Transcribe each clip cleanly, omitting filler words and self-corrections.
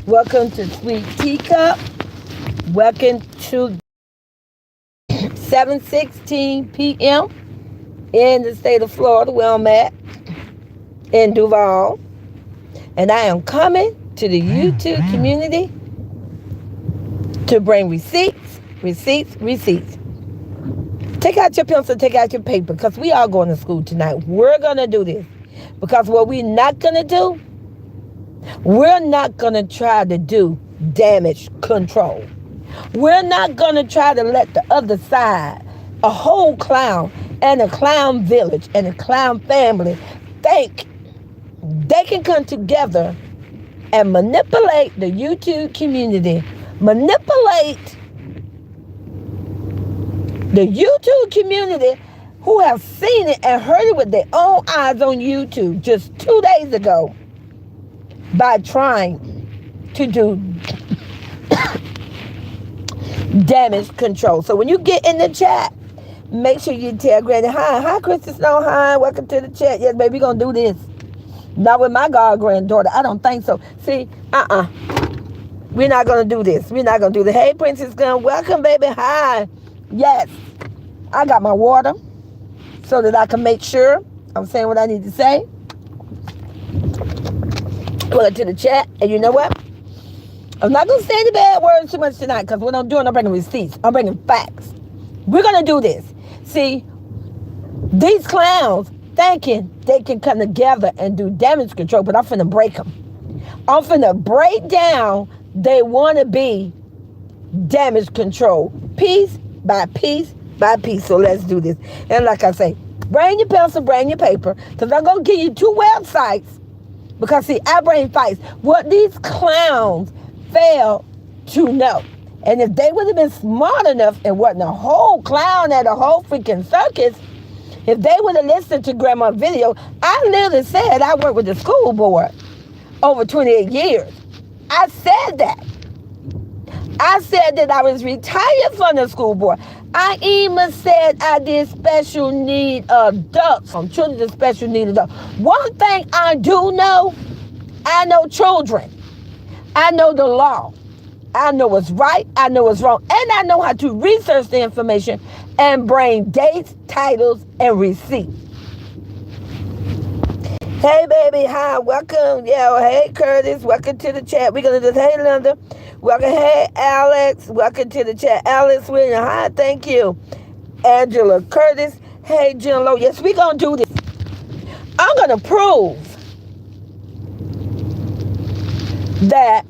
Welcome to Sweet Teacup. Welcome to 7:16 p.m. in the state of Florida, where I'm at, in Duval. And I am coming to the YouTube community to bring receipts. Take out your pencil, take out your paper, because we are going to school tonight. We're going to do this. Because what we're not going to do, we're not going to try to do damage control. We're not going to try to let the other side, a whole clown and a clown village and a clown family, think they can come together and manipulate the YouTube community, manipulate the YouTube community who have seen it and heard it with their own eyes on YouTube just 2 days ago by trying to do damage control. So when you get in the chat, make sure you tell Granny, hi, Kristen Snow, hi, welcome to the chat. Yes, baby, we're going to do this. Not with my god granddaughter. I don't think so. See, we're not going to do this. We're not going to do this. Hey, Princess Gun, welcome, baby, hi. Yes, I got my water so that I can make sure I'm saying what I need to say. Welcome to the chat. And you know what? I'm not going to say any bad words too much tonight, because what I'm doing, I'm bringing receipts. I'm bringing facts. We're going to do this. See, these clowns thinking they can come together and do damage control, but I'm finna break them. I'm finna break down they want to be damage control, piece by piece by piece. So let's do this. And like I say, bring your pencil, bring your paper, because I'm going to give you 2 websites. Because, see, our brain fights what these clowns fail to know. And if they would have been smart enough and wasn't a whole clown at a whole freaking circus, if they would have listened to Grandma's video, I literally said I worked with the school board over 28 years. I said that. I said that I was retired from the school board. I even said I did special need adults, from children to special need adults. One thing I do know, I know children. I know the law. I know what's right. I know what's wrong. And I know how to research the information and bring dates, titles, and receipts. Hey, baby. Hi. Welcome. Yeah. Hey, Curtis. Welcome to the chat. We're going to do, hey, Linda. Welcome. Hey, Alex. Welcome to the chat. Alex William. Hi. Thank you. Angela Curtis. Hey, Jen Lowe. Yes, we're going to do this. I'm going to prove that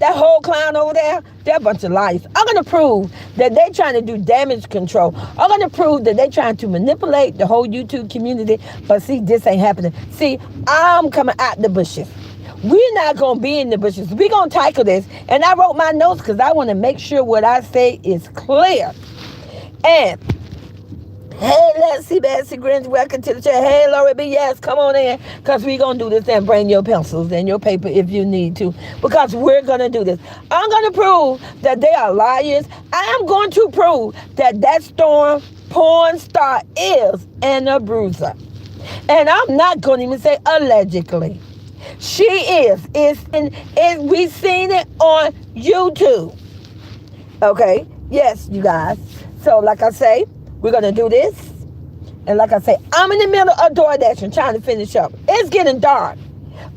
whole clown over there, they're a bunch of liars. I'm going to prove that they're trying to do damage control. I'm going to prove that they're trying to manipulate the whole YouTube community. But see, this ain't happening. See, I'm coming out the bushes. We're not going to be in the bushes. We're going to tackle this. And I wrote my notes because I want to make sure what I say is clear. And hey, let's see, Betsy Grins, welcome to the chat. Hey, Lori B, yes, come on in, because we're going to do this, and bring your pencils and your paper if you need to, because we're going to do this. I'm going to prove that they are liars. I am going to prove that Storm porn star is an abuser. And I'm not going to even say allegedly. She is. We've seen it on YouTube. Okay? Yes, you guys. So, like I say, we're going to do this. And like I say, I'm in the middle of DoorDash and trying to finish up. It's getting dark.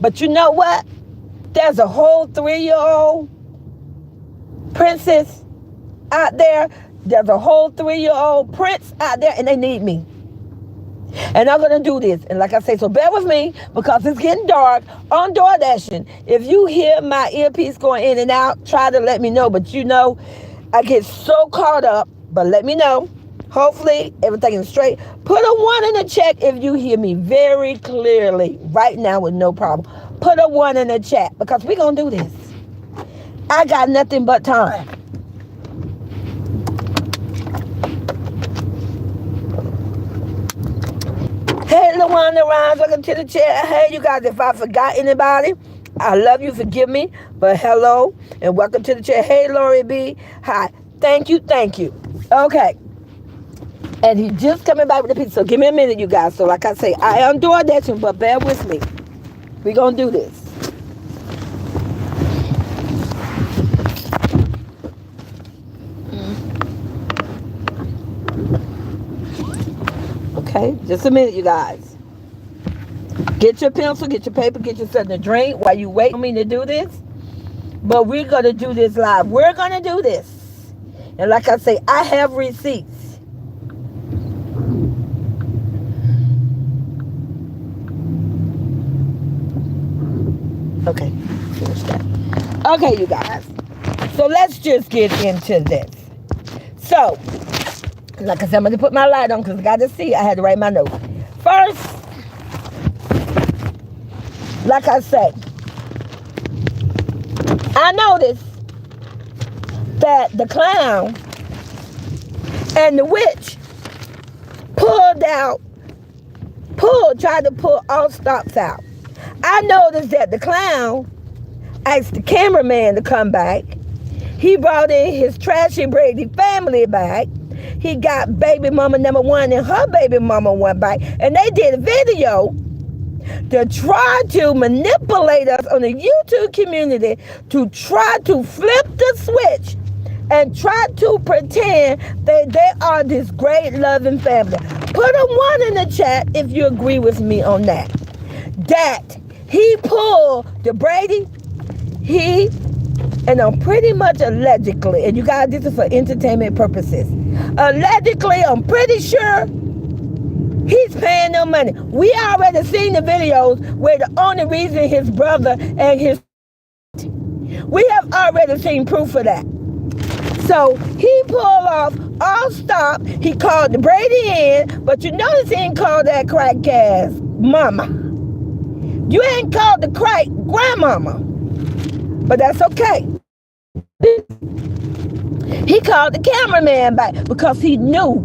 But you know what? There's a whole 3-year-old princess out there. There's a whole 3-year-old prince out there, and they need me. And I'm going to do this. And like I say, so bear with me, because it's getting dark on DoorDashing. If you hear my earpiece going in and out, try to let me know. But you know, I get so caught up. But let me know. Hopefully, everything is straight. Put a 1 in the chat if you hear me very clearly right now with no problem. Put a 1 in the chat, because we're going to do this. I got nothing but time. Hey, LaWanda Rhymes, welcome to the chat. Hey, you guys, if I forgot anybody, I love you, forgive me. But hello, and welcome to the chat. Hey, Lori B. Hi. Thank you. Okay. And he's just coming back with the pizza. So give me a minute, you guys. So like I say, I am DoorDashing, but bear with me. We're going to do this. Okay, just a minute, you guys. Get your pencil, get your paper, get yourself a drink while you wait for me to do this. But we're going to do this live. We're going to do this. And like I say, I have receipts. Okay, finish that. Okay, you guys. So let's just get into this. So, like I said, I'm going to put my light on because I got to see. I had to write my notes. First, like I said, I noticed that the clown and the witch tried to pull all stops out. I noticed that the clown asked the cameraman to come back. He brought in his trashy Brady family back. He got baby mama number one and her baby mama one back. And they did a video to try to manipulate us on the YouTube community to try to flip the switch and try to pretend that they are this great loving family. Put a 1 in the chat if you agree with me on that. That he pulled the Brady, and I'm pretty much allegedly, and you guys, this is for entertainment purposes. Allegedly, I'm pretty sure he's paying them money. We already seen the videos where the only reason his brother and his... We have already seen proof of that. So he pulled off all stop. He called the Brady in, but you notice he ain't called that crack ass mama. You ain't called the crack grandmama. But that's okay. He called the cameraman back because he knew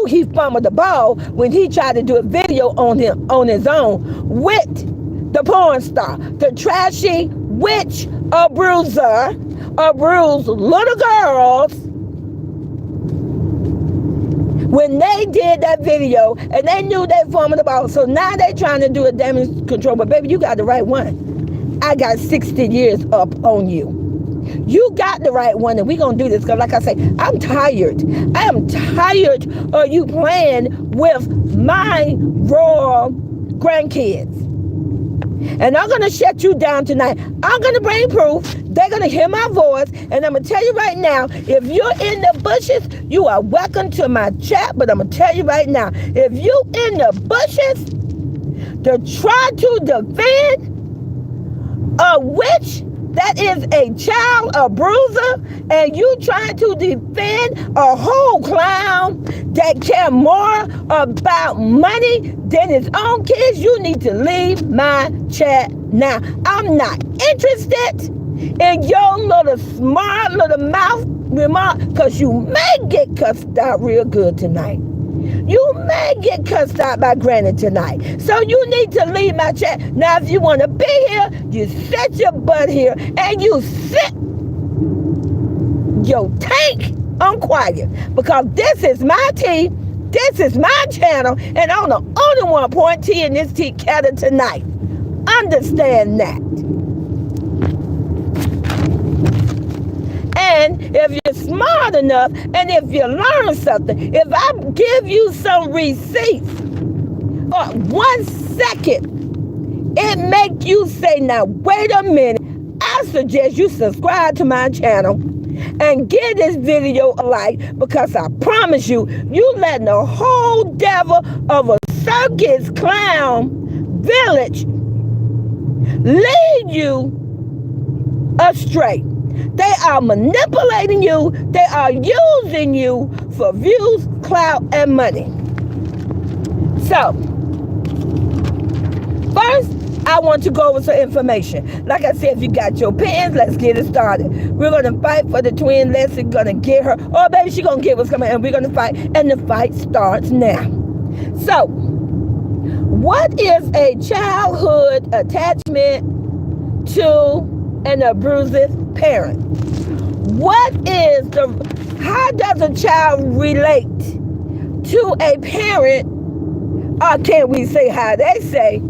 he fumbled the ball when he tried to do a video on his own with the porn star, the trashy witch abuser, abused little girls. When they did that video and they knew they fumbled the ball, so now they trying to do a damage control. But baby, you got the right one. I got 60 years up on you. You got the right one, and we're going to do this because, like I say, I'm tired. I am tired of you playing with my royal grandkids. And I'm going to shut you down tonight. I'm going to bring proof. They're going to hear my voice. And I'm going to tell you right now, if you're in the bushes, you are welcome to my chat. But I'm going to tell you right now, if you in the bushes to try to defend a witch that is a child abuser, and you trying to defend a whole clown that care more about money than his own kids, you need to leave my chat now. I'm not interested in your little smart little mouth remark, because you may get cussed out real good tonight. You may get cussed out by Granny tonight. So you need to leave my chat. Now, if you want to be here, you set your butt here and you sit your tank on quiet. Because this is my tea. This is my channel. And I'm the only one pouring tea in this tea kettle tonight. Understand that. And if you're smart enough, and if you learn something, if I give you some receipts for 1 second, it make you say, now wait a minute, I suggest you subscribe to my channel and give this video a like, because I promise you, you letting the whole devil of a circus clown village lead you astray. They are manipulating you. They are using you for views, clout, and money. So, first, I want to go over some information. Like I said, if you got your pens, let's get it started. We're going to fight for the twin. Leslie's going to get her. Oh, baby, she's going to get what's coming. And we're going to fight. And the fight starts now. So, what is a childhood attachment to an abusive parent? How does a child relate to a parent, or can we say how they say,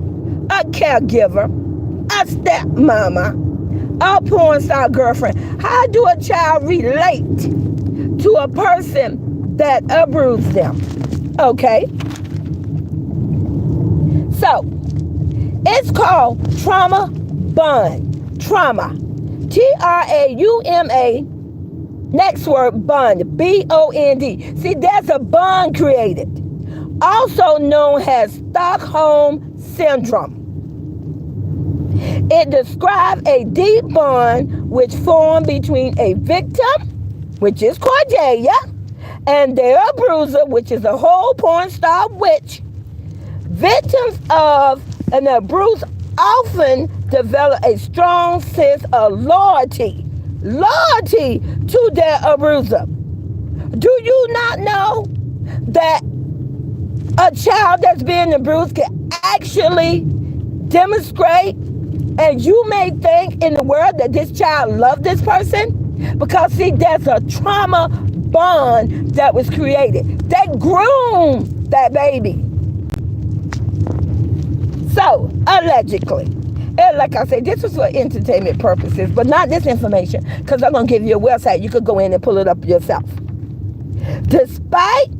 a caregiver, a stepmama, a porn star girlfriend? How do a child relate to a person that abuses them? Okay, So, it's called trauma bond. Trauma. Trauma. Next word, bond. B-O-N-D. See, there's a bond created, also known as Stockholm Syndrome. It describes a deep bond which formed between a victim, which is Cordelia, and their abuser, which is a whole porn star witch. Victims of an abuse often develop a strong sense of loyalty to their abuser. Do you not know that a child that's being abused can actually demonstrate, and you may think in the world that this child loved this person? Because see, there's a trauma bond that was created. They groomed that baby. So, allegedly, and like I said, this was for entertainment purposes, but not this information, because I'm going to give you a website. You could go in and pull it up yourself. Despite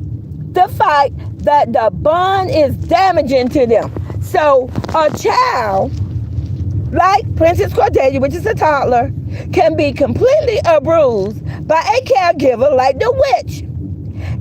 the fact that the bond is damaging to them. So, a child like Princess Cordelia, which is a toddler, can be completely abused by a caregiver like the witch.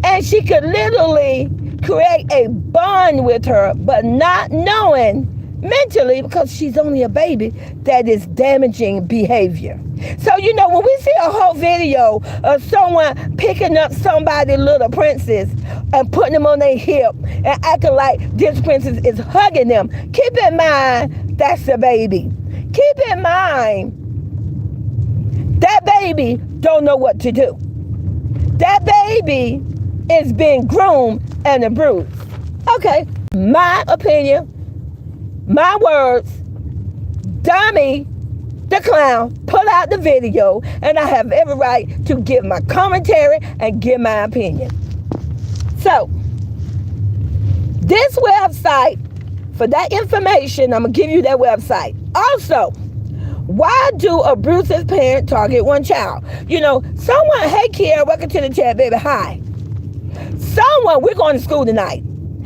And she could literally create a bond with her, but not knowing mentally, because she's only a baby, that is damaging behavior. So, you know, when we see a whole video of someone picking up somebody's little princess and putting them on their hip and acting like this princess is hugging them, keep in mind that's a baby. Keep in mind that baby don't know what to do. That baby is being groomed and abused. Okay, my opinion, my words, Dummy the clown put out the video, and I have every right to give my commentary and give my opinion. So, this website, for that information, I'm going to give you that website. Also, why do abusive parents target one child? You know, someone, hey Kiara, welcome to the chat, baby, hi. Someone, we're going to school tonight.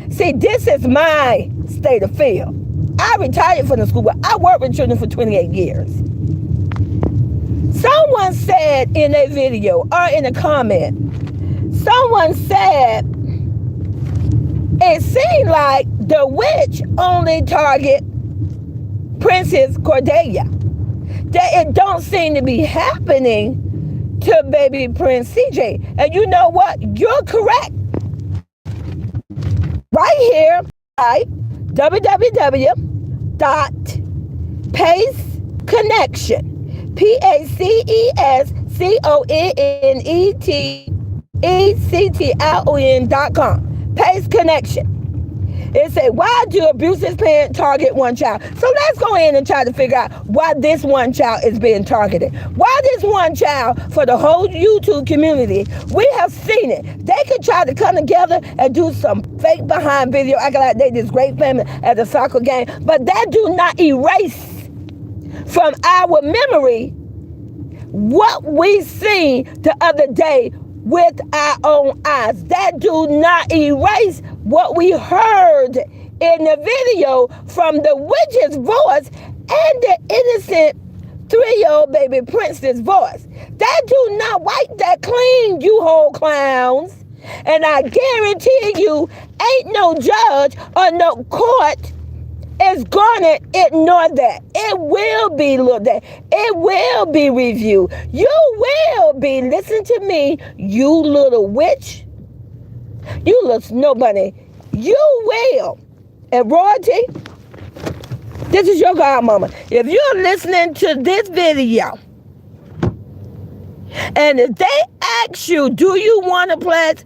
See, this is my state of field. I retired from the school, but I worked with children for 28 years. Someone said in a video or in a comment, someone said it seemed like the witch only target Princess Cordelia. That it don't seem to be happening to baby Prince CJ. And you know what? You're correct. Right here, right? www.paceconnection, PACECONNECTION.com. Pace Connection. It said, why do abusive parents target one child? So let's go in and try to figure out why this one child is being targeted. Why this one child for the whole YouTube community? We have seen it. They could try to come together and do some fake behind video, acting like they this great family at a soccer game. But that do not erase from our memory what we seen the other day with our own eyes. That do not erase what we heard in the video from the witch's voice and the innocent 3-year-old baby princess voice. That do not wipe that clean, you whole clowns. And I guarantee you, ain't no judge or no court is gonna ignore that. It will be looked at. It will be reviewed. You will be, listen to me, you little witch. You little nobody. You will. And royalty, this is your godmama. If you're listening to this video, and if they ask you, do you want to press,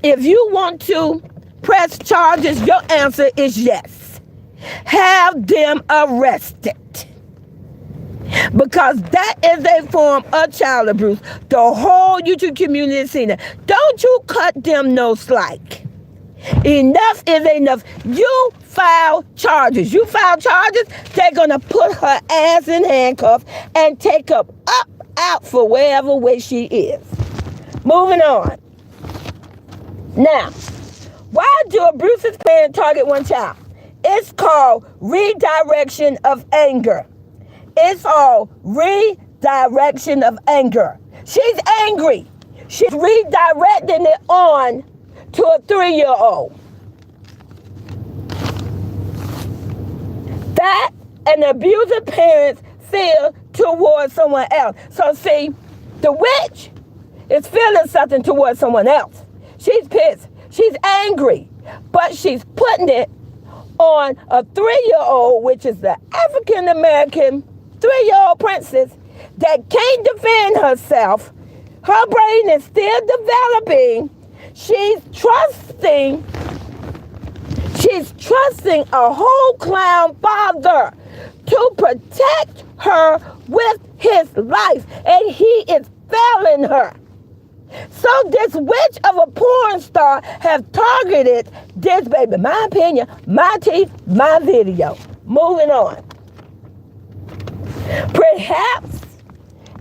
if you want to press charges, your answer is yes. Have them arrested. Because that is a form of child abuse. The whole YouTube community is seeing it. Don't you cut them no slack. Enough is enough. You file charges. You file charges, they're going to put her ass in handcuffs and take her up out for wherever way she is. Moving on. Now, why do abusive parents target one child? It's called redirection of anger. It's called redirection of anger. She's angry. She's redirecting it on to a 3-year-old. That an abusive parent feel towards someone else. So see, the witch is feeling something towards someone else. She's pissed. She's angry. But she's putting it on a 3-year-old, which is the African American 3-year-old princess that can't defend herself. Her brain is still developing. She's trusting a whole clown father to protect her with his life, and he is failing her. So this witch of a porn star have targeted this baby. My opinion, my teeth, my video. Moving on. Perhaps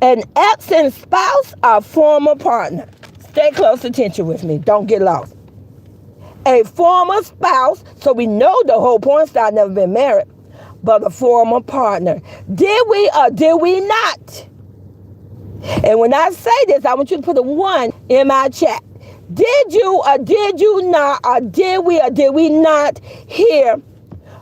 an absent spouse or former partner. Stay close attention with me. Don't get lost. A former spouse, so we know the whole porn star never been married, but a former partner. Did we or did we not? And when I say this, I want you to put a 1 in my chat. Did you or did you not, or did we or did we not hear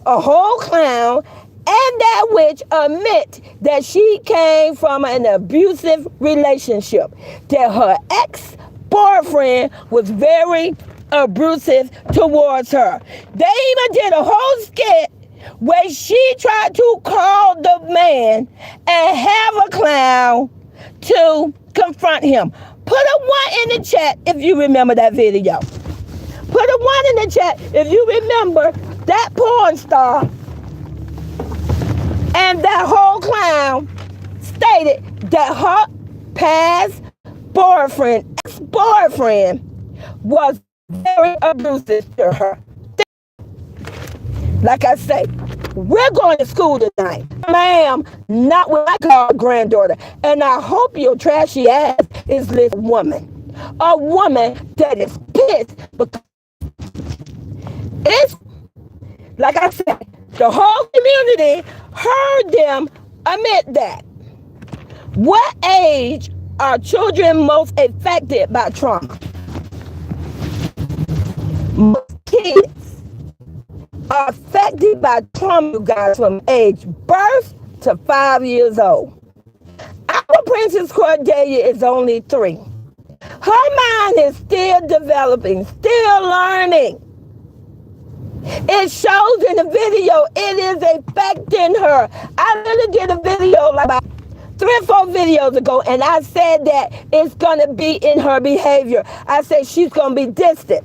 a whole clown and that witch admit that she came from an abusive relationship, that her ex-boyfriend was very abusive towards her? They even did a whole skit where she tried to call the man and have a clown to confront him. Put a 1 in the chat if you remember that video. Put a 1 in the chat if you remember that porn star and that whole clown stated that her past boyfriend, ex-boyfriend, was very abusive to her. Like I say, we're going to school tonight. Ma'am, not what I call granddaughter. And I hope your trashy ass is this woman. A woman that is pissed because it's, like I said, the whole community heard them admit that. What age are children most affected by trauma? Most kids are affected by trauma, you guys, from age birth to 5 years old. Our Princess Cordelia is only 3. Her mind is still developing, still learning. It shows in the video, it is affecting her. I literally did a video like about 3 or 4 videos ago, and I said that it's going to be in her behavior. I said she's going to be distant.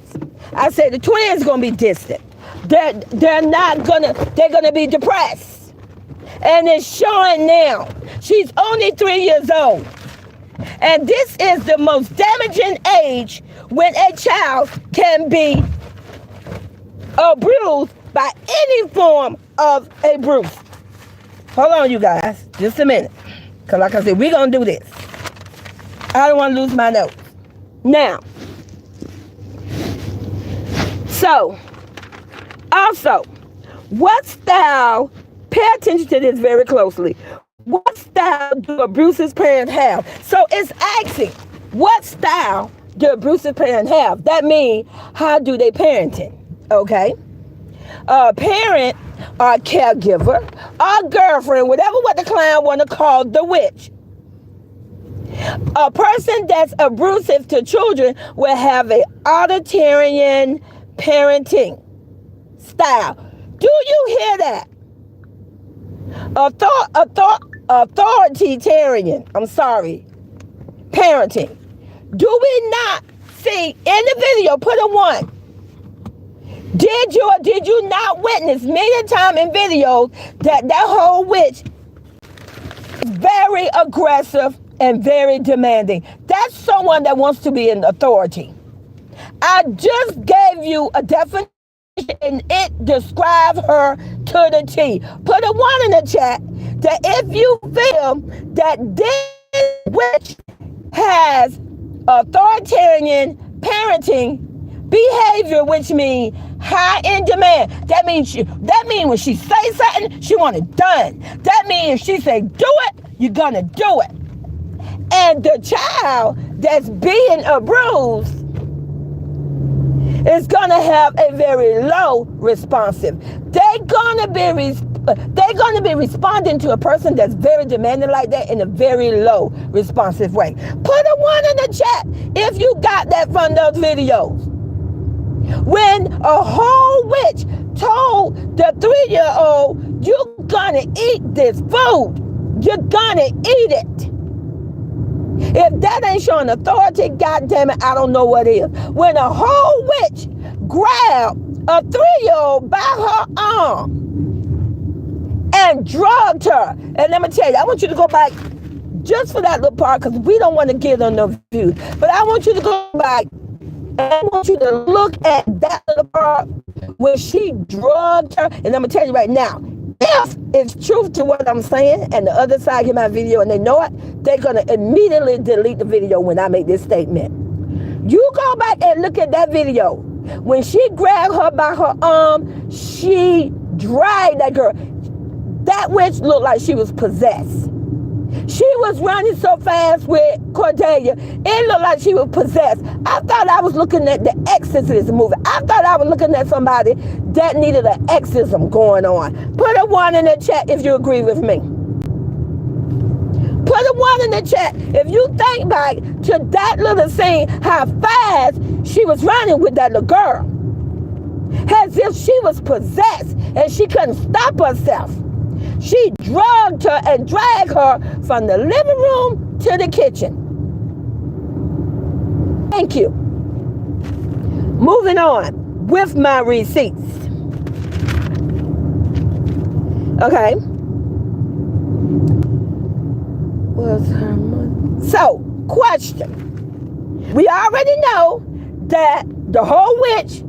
I said the twins going to be distant. They're going to be depressed. And it's showing now. She's only 3 years old. And this is the most damaging age when a child can be abused by any form of abuse. Hold on, you guys. Just a minute. Because like I said, we're going to do this. I don't want to lose my notes. Now, so, also, what style, pay attention to this very closely. What style do abusive parents have? So it's asking, what style do abusive parents have? That means, how do they parenting? Okay? A parent, or caregiver, or girlfriend, whatever what the clown want to call the witch. A person that's abusive to children will have an authoritarian parenting style. Do you hear that? Authoritarian, parenting. Do we not see in the video, put a 1. Did you or did you not witness many times in videos that whole witch is very aggressive and very demanding? That's someone that wants to be in authority. I just gave you a definition and it describes her to the T. Put a 1 in the chat that if you feel that this witch has authoritarian parenting behavior, which means high in demand. That means when she say something, she want it done. That means if she say do it, you're gonna do it. And the child that's being abused is gonna have a very low responsive. They're gonna be responding to a person that's very demanding like that in a very low responsive way. Put a 1 in the chat if you got that from those videos. When a whole witch told the 3-year-old, you're gonna eat this food. You're gonna eat it. If that ain't showing authority, goddamn it, I don't know what is. When a whole witch grabbed a 3-year-old by her arm and drugged her. And let me tell you, I want you to go back just for that little part because we don't want to get on the views. But I want you to go back and I want you to look at that little part when she drugged her. And I'm going to tell you right now, if it's truth to what I'm saying and the other side hear my video and they know it, they're going to immediately delete the video when I make this statement. You go back and look at that video. When she grabbed her by her arm, she dragged that girl. That witch looked like she was possessed. She was running so fast with Cordelia, it looked like she was possessed. I thought I was looking at the Exorcist movie. I thought I was looking at somebody that needed an exorcism going on. Put a 1 in the chat if you agree with me. Put a 1 in the chat if you think back to that little scene, how fast she was running with that little girl. As if she was possessed and she couldn't stop herself. She drugged her and dragged her from the living room to the kitchen. Thank you. Moving on with my receipts. Okay. Was her mother? So, question. We already know that the whole witch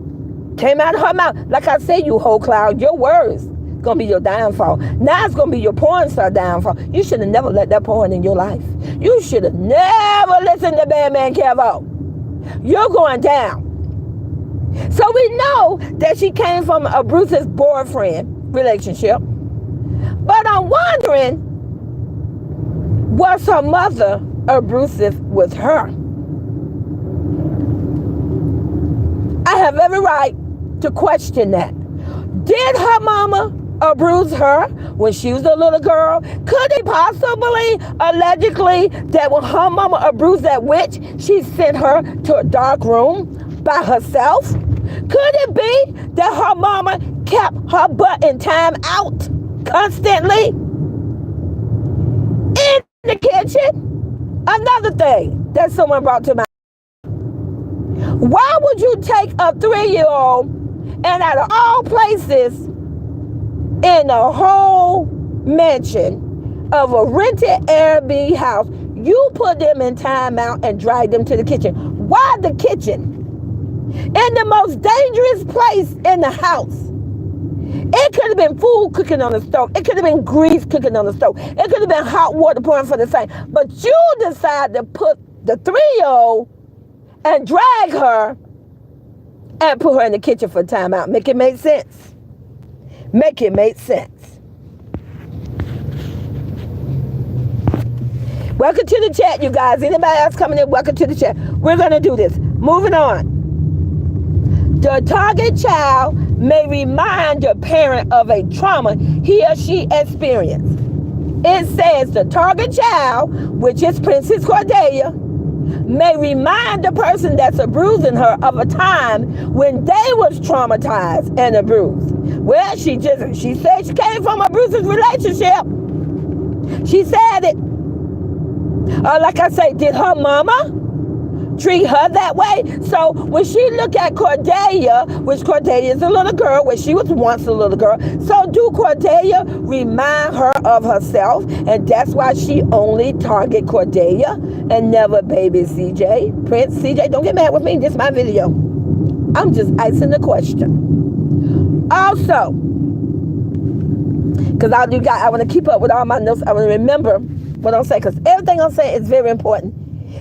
came out of her mouth. Like I said, you whole cloud, your words gonna be your downfall. Now it's gonna be your porn star downfall. You should have never let that porn in your life. You should have never listened to Badman Kevo. You're going down. So we know that she came from a Bruce's boyfriend relationship. But I'm wondering, was her mother abusive with her? I have every right to question that. Did her mama abuse her when she was a little girl? Could it possibly, allegedly, that when her mama abused that witch, she sent her to a dark room by herself? Could it be that her mama kept her butt in time out constantly in the kitchen? Another thing that someone brought to mind. Why would you take a 3-year-old and out of all places in a whole mansion of a rented Airbnb house, you put them in timeout and drag them to the kitchen? Why the kitchen? In the most dangerous place in the house. It could have been food cooking on the stove. It could have been grease cooking on the stove. It could have been hot water pouring from the sink. But you decide to put the 3-year-old and drag her and put her in the kitchen for timeout. Make it make sense. Make it make sense. Welcome to the chat, you guys. Anybody else coming in, welcome to the chat. We're going to do this. Moving on. The target child may remind the parent of a trauma he or she experienced. It says the target child, which is Princess Cordelia, may remind the person that's abusing her of a time when they was traumatized and abused. Well, she said she came from a abusive relationship. She said it. Like I say, did her mama treat her that way? So when she look at Cordelia, which Cordelia is a little girl, where she was once a little girl, so do Cordelia remind her of herself? And that's why she only target Cordelia and never baby CJ. Prince CJ, don't get mad with me. This is my video. I'm just asking the question. Also, because I want to keep up with all my notes. I want to remember what I'm saying, because everything I'm saying is very important,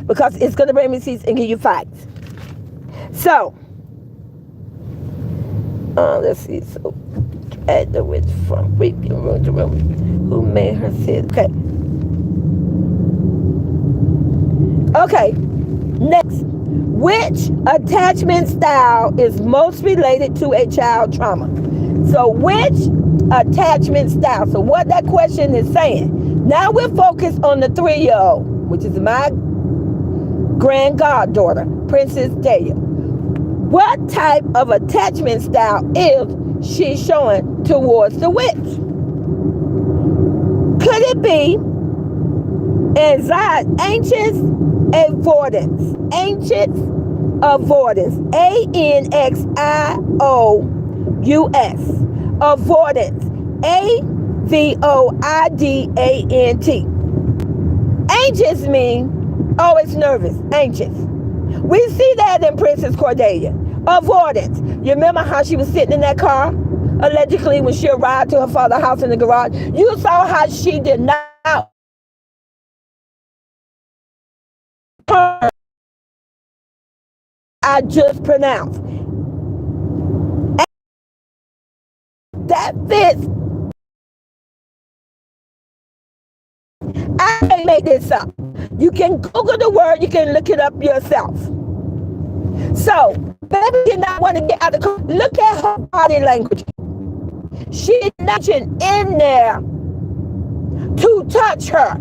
because it's going to bring me receipts and give you facts. So, Let's see. So, at the witch from weeping room to room, who made her sit. Okay. Okay. Next. Which attachment style is most related to a child trauma? So, which attachment style? So, what that question is saying. Now we're focused on the 3-year-old, which is my grand goddaughter, Princess Daya. What type of attachment style is she showing towards the witch? Could it be anxious avoidance? Anxious avoidance. ANXIOUS. Avoidance. AVOIDANT. Anxious means always nervous, anxious. We see that in Princess Cordelia. Avoidance. You remember how she was sitting in that car, allegedly, when she arrived to her father's house in the garage? You saw how she did not. I just pronounced. That fits. I can't make this up. You can Google the word, you can look it up yourself. So, baby did not want to get out of the car. Look at her body language. She nothing in there to touch her.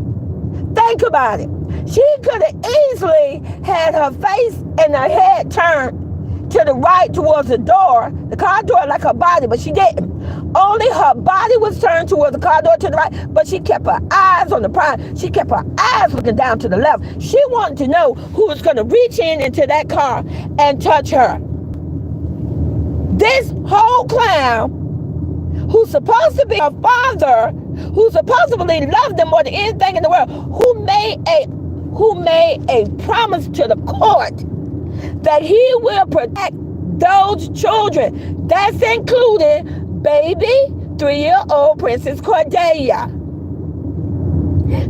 Think about it. She could have easily had her face and her head turned to the right towards the door, the car door, like her body, but she didn't. Only her body was turned towards the car door to the right, but she kept her eyes on the prize. She kept her eyes looking down to the left. She wanted to know who was going to reach into that car and touch her. This whole clown, who's supposed to be her father, who supposedly loved them more than anything in the world, who made a promise to the court that he will protect those children. That's included baby 3-year-old Princess Cordelia.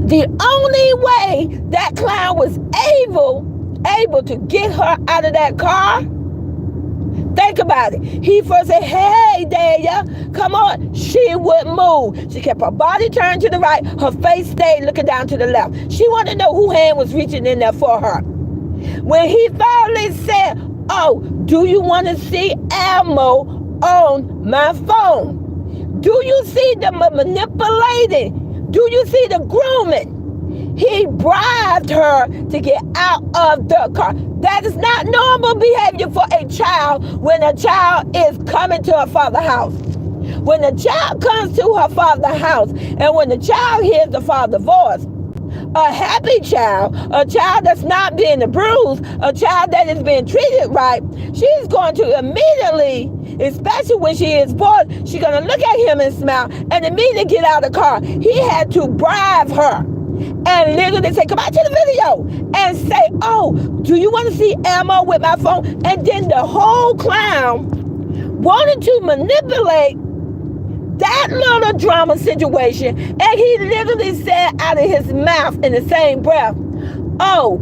The only way that clown was able to get her out of that car, think about it. He first said, hey, Daya, come on. She wouldn't move. She kept her body turned to the right. Her face stayed looking down to the left. She wanted to know whose hand was reaching in there for her. When he finally said, oh, do you want to see ammo on my phone? Do you see the manipulating? Do you see the grooming? He bribed her to get out of the car. That is not normal behavior for a child when a child is coming to her father's house. When a child comes to her father's house and when the child hears the father's voice, a happy child, a child that's not being abused, a child that is being treated right, she's going to immediately, especially when she is bored, she's going to look at him and smile and immediately get out of the car. He had to bribe her and literally say, come out to the video and say, oh, do you want to see ammo with my phone? And then the whole clown wanted to manipulate that little drama situation, and he literally said out of his mouth in the same breath, oh,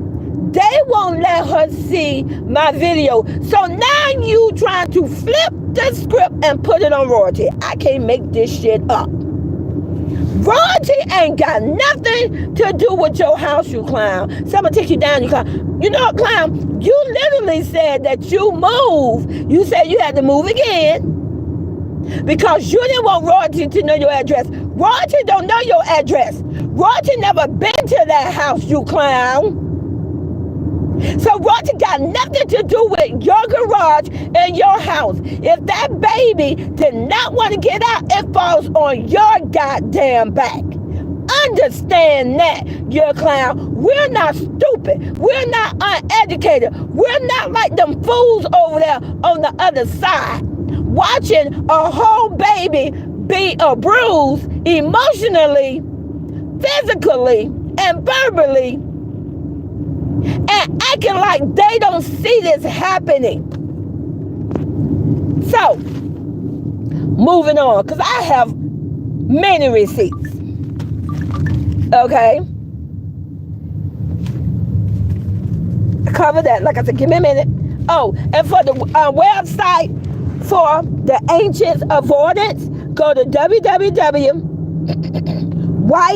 they won't let her see my video. So now you trying to flip the script and put it on royalty. I can't make this shit up. Royalty ain't got nothing to do with your house, you clown. So I'm gonna take you down, you clown. You know what, clown? You literally said that you moved. You said you had to move again because you didn't want royalty to know your address. Royalty don't know your address. Royalty never been to that house, you clown. So royalty got nothing to do with your garage and your house. If that baby did not want to get out, it falls on your goddamn back. Understand that, you clown. We're not stupid. We're not uneducated. We're not like them fools over there on the other side, watching a whole baby be abused emotionally, physically, and verbally, and acting like they don't see this happening. So, moving on, because I have many receipts. Okay? Cover that. Like I said, give me a minute. Oh, and for the website, for the ancient avoidance, go to www.White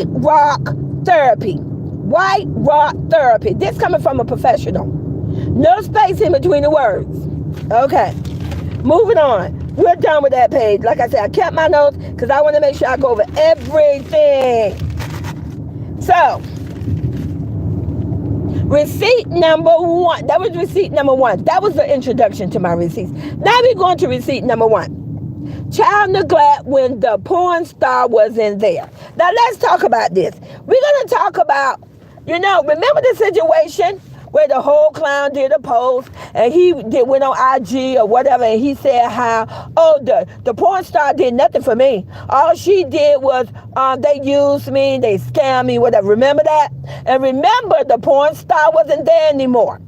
Rock Therapy. White Rock Therapy. This coming from a professional. No space in between the words. Okay. Moving on. We're done with that page. Like I said, I kept my notes because I want to make sure I go over everything. So, receipt number 1. That was receipt number 1. That was the introduction to my receipts. Now we're going to receipt number 1. Child neglect when the porn star wasn't there. Now let's talk about this. We're going to talk about, remember the situation where the whole clown did a post and went on IG or whatever, and he said how, the porn star did nothing for me. All she did was they used me, they scammed me, whatever. Remember that? And remember, the porn star wasn't there anymore.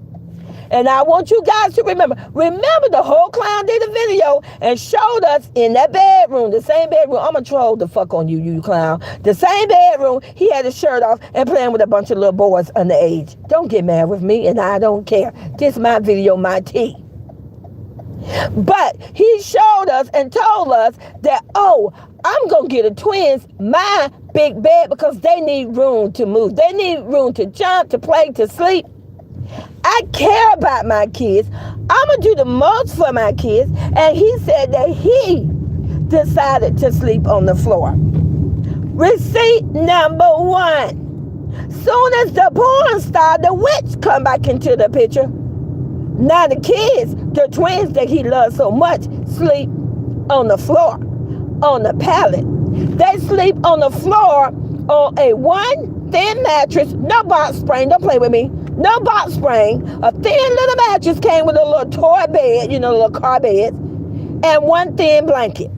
And I want you guys to remember the whole clown did a video and showed us in that bedroom, the same bedroom. I'm going to troll the fuck on you, you clown. The same bedroom, he had his shirt off and playing with a bunch of little boys underage. Don't get mad with me, and I don't care. This my video, my tea. But he showed us and told us that, I'm going to get a twins my big bed because they need room to move. They need room to jump, to play, to sleep. I care about my kids. I'm going to do the most for my kids. And he said that he decided to sleep on the floor. Receipt number 1. Soon as the porn star, the witch, come back into the picture, now the kids, the twins that he loves so much, sleep on the floor, on the pallet. They sleep on the floor on a one thin mattress, no box spring, don't play with me. No box spring, a thin little mattress came with a little toy bed, a little car bed, and one thin blanket.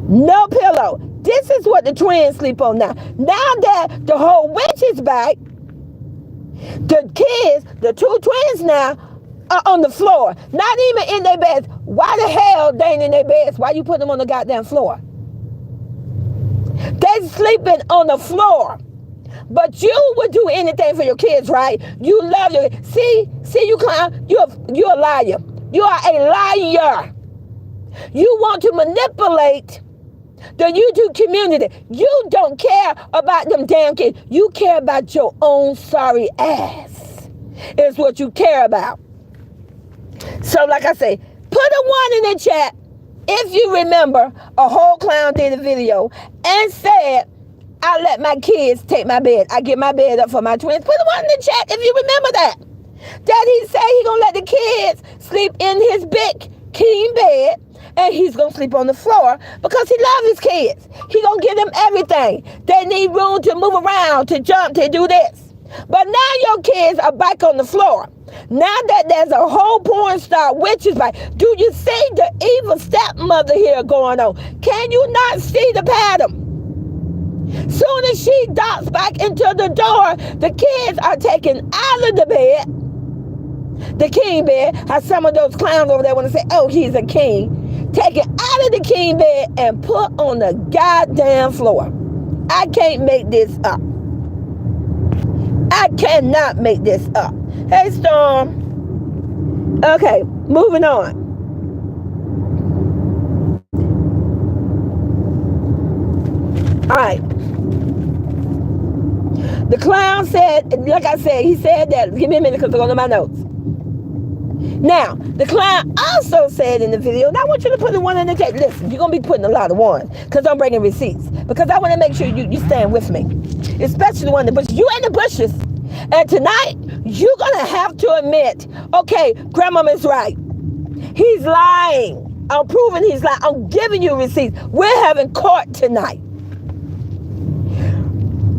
No pillow. This is what the twins sleep on now. Now that the whole witch is back, the kids, the 2 twins now, are on the floor. Not even in their beds. Why the hell they ain't in their beds? Why you put them on the goddamn floor? They sleeping on the floor. But you would do anything for your kids, right? You love your kids. See you clown, you're a liar. You are a liar. You want to manipulate the YouTube community. You don't care about them damn kids. You care about your own sorry ass. Is what you care about. So like I say, put a 1 in the chat if you remember a whole clown did a video and said, I let my kids take my bed. I get my bed up for my twins. Put the 1 in the chat if you remember that. That he said he gonna let the kids sleep in his big king bed and he's gonna sleep on the floor because he loves his kids. He gonna give them everything. They need room to move around, to jump, to do this. But now your kids are back on the floor. Now that there's a whole porn star witches back, do you see the evil stepmother here going on? Can you not see the pattern? Soon as she docks back into the door, the kids are taken out of the bed, the king bed. How some of those clowns over there want to say, he's a king. Taken out of the king bed and put on the goddamn floor. I can't make this up. I cannot make this up. Hey, Storm. Okay, moving on. All right. The clown said, like I said, he said that, give me a minute because I'm going to my notes. Now, the clown also said in the video, and I want you to put the 1 in the chat. Listen, you're going to be putting a lot of 1s because I'm bringing receipts. Because I want to make sure you stand with me. Especially the one in the bushes. You in the bushes. And tonight, you're going to have to admit, okay, Grandmama's right. He's lying. I'm proving he's lying. I'm giving you receipts. We're having court tonight.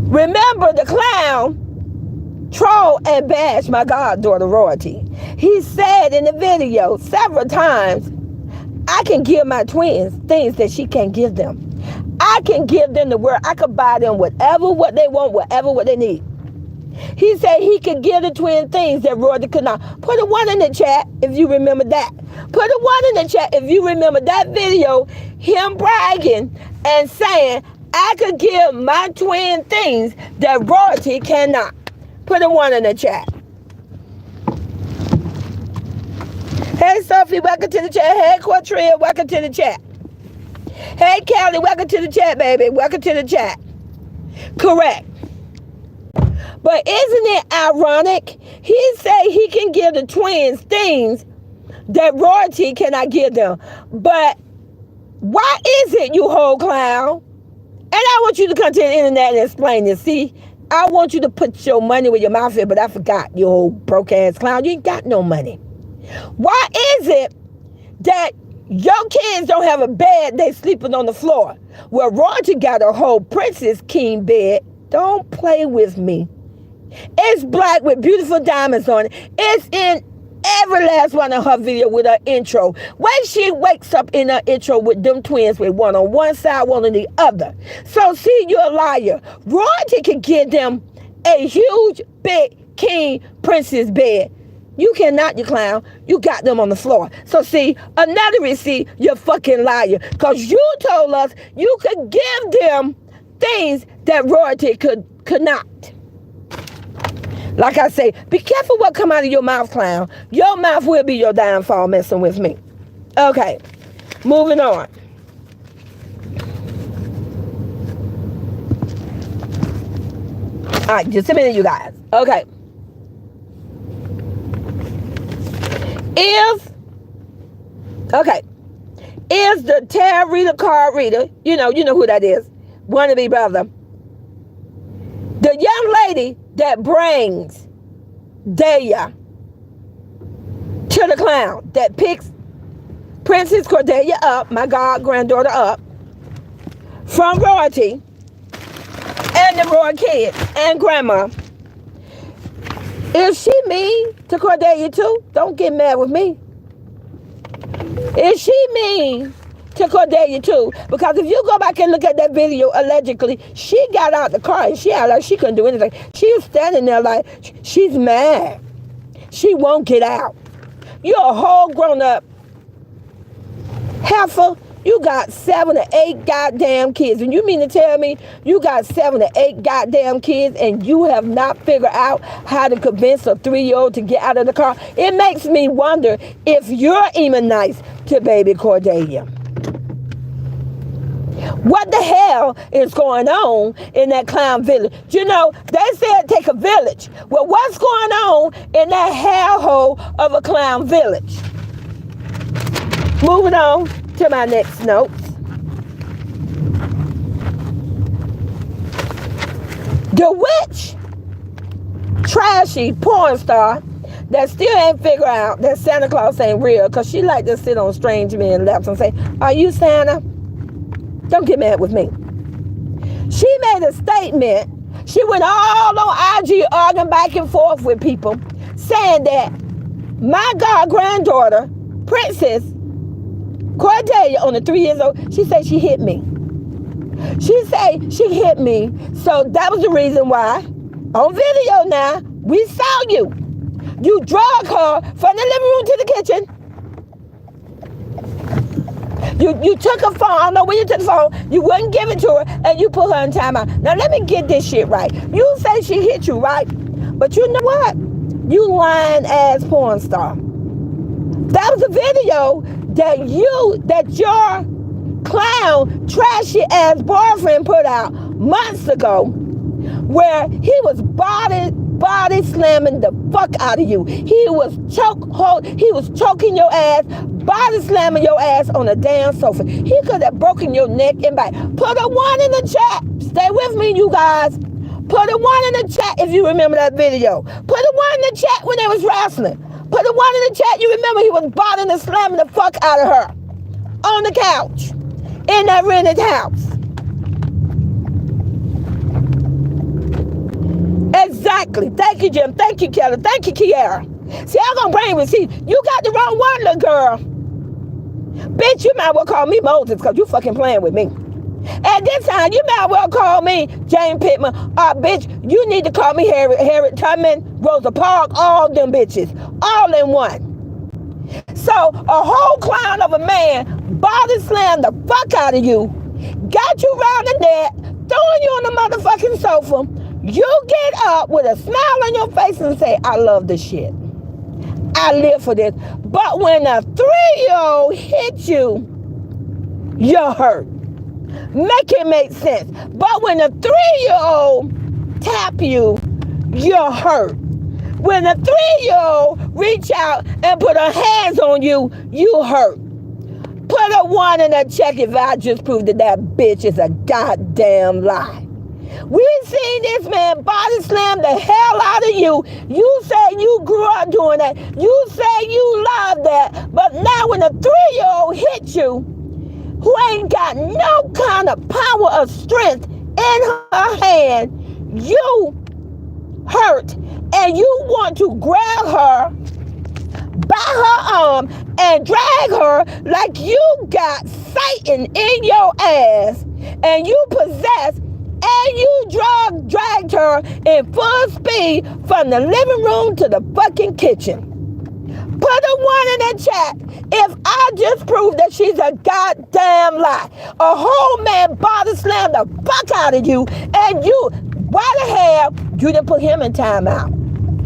Remember the clown troll and bash my goddaughter Royalty. He said in the video several times, I can give my twins things that she can't give them. I can give them the word. I could buy them whatever what they want, whatever what they need. He said he could give the twin things that Royalty could not. Put a 1 in the chat if you remember that. Put a 1 in the chat if you remember that video, him bragging and saying, I could give my twin things that Royalty cannot. Put a 1 in the chat. Hey, Sophie, welcome to the chat. Hey, Quatria, welcome to the chat. Hey, Callie, welcome to the chat, baby. Welcome to the chat. Correct. But isn't it ironic? He say he can give the twins things that royalty cannot give them. But why is it, you whole clown? And I want you to come to the internet and explain this. See, I want you to put your money where your mouth is, but I forgot, you old broke-ass clown. You ain't got no money. Why is it that your kids don't have a bed, they sleeping on the floor? Well, royalty got a whole Princess King bed. Don't play with me. It's black with beautiful diamonds on it. It's in every last one of her video with her intro. When she wakes up in her intro with them twins with one on one side, one on the other. So see, you're a liar. Royalty can give them a huge, big king princess bed. You cannot, you clown. You got them on the floor. So see, another receipt, you're fucking liar. Because you told us you could give them things that royalty could not. Like I say, be careful what come out of your mouth, clown. Your mouth will be your downfall messing with me. Okay, moving on. All right, just a minute, you guys. Okay. Is the tarot reader, card reader, you know who that is, wannabe brother, the young lady that brings Daya to the clown, that picks Princess Cordelia up, my god granddaughter up, from royalty and the royal kid and grandma. Is she mean to Cordelia too? Don't get mad with me. Is she mean to Cordelia too? Because if you go back and look at that video, allegedly, she got out the car and she acted like she couldn't do anything. She was standing there like she's mad. She won't get out. You're a whole grown-up heifer. You got 7 or 8 goddamn kids. And you mean to tell me you got 7 or 8 goddamn kids and you have not figured out how to convince a 3-year-old to get out of the car? It makes me wonder if you're even nice to baby Cordelia. What the hell is going on in that clown village? You know, they said take a village. Well, what's going on in that hellhole of a clown village? Moving on to my next note. The witch, trashy porn star that still ain't figured out that Santa Claus ain't real, because she like to sit on strange men's laps and say, "Are you Santa?" Don't get mad with me. She made a statement. She went all on IG arguing back and forth with people, saying that my god granddaughter, Princess Cordelia, on the 3 years old, she said she hit me. She said she hit me. So that was the reason why, on video now, we saw you. You drug her from the living room to the kitchen. You took her phone. I don't know when you took the phone. You wouldn't give it to her, and you put her in timeout. Now let me get this shit right. You say she hit you, right? But you know what? You lying ass porn star. That was a video that your clown trashy ass boyfriend put out months ago, where he was body slamming the fuck out of you. He was choking your ass, body slamming your ass on a damn sofa. He could have broken your neck and back. Put a 1 in the chat. Stay with me, you guys. Put a 1 in the chat if you remember that video. Put a 1 in the chat when they was wrestling. Put a 1 in the chat. You remember he was bodying and slamming the fuck out of her on the couch in that rented house. Exactly. Thank you, Jim. Thank you, Kelly. Thank you, Kiara. See, I'm going to bring receipts. You got the wrong one, little girl. Bitch, you might well call me Moses because you fucking playing with me. At this time, you might well call me Jane Pittman. Bitch, you need to call me Harriet Tubman, Rosa Parks, all them bitches. All in one. So, a whole clown of a man body slammed the fuck out of you, got you round the neck, throwing you on the motherfucking sofa. You get up with a smile on your face and say, "I love this shit. I live for this. But when a 3-year-old hits you, you're hurt. Make it make sense. But when a 3-year-old tap you, you're hurt. When a 3-year-old reach out and put her hands on you, you hurt. Put a 1 in a check if I just proved that bitch is a goddamn lie. We seen this man body slam the hell out of you. You say you grew up doing that. You say you love that. But now when a 3-year-old hits you, who ain't got no kind of power or strength in her hand, you hurt. And you want to grab her by her arm and drag her like you got Satan in your ass and you possess, and you dragged her in full speed from the living room to the fucking kitchen. Put a 1 in the chat if I just proved that she's a goddamn lie. A whole man body slammed the fuck out of you, and you, why the hell you didn't put him in timeout?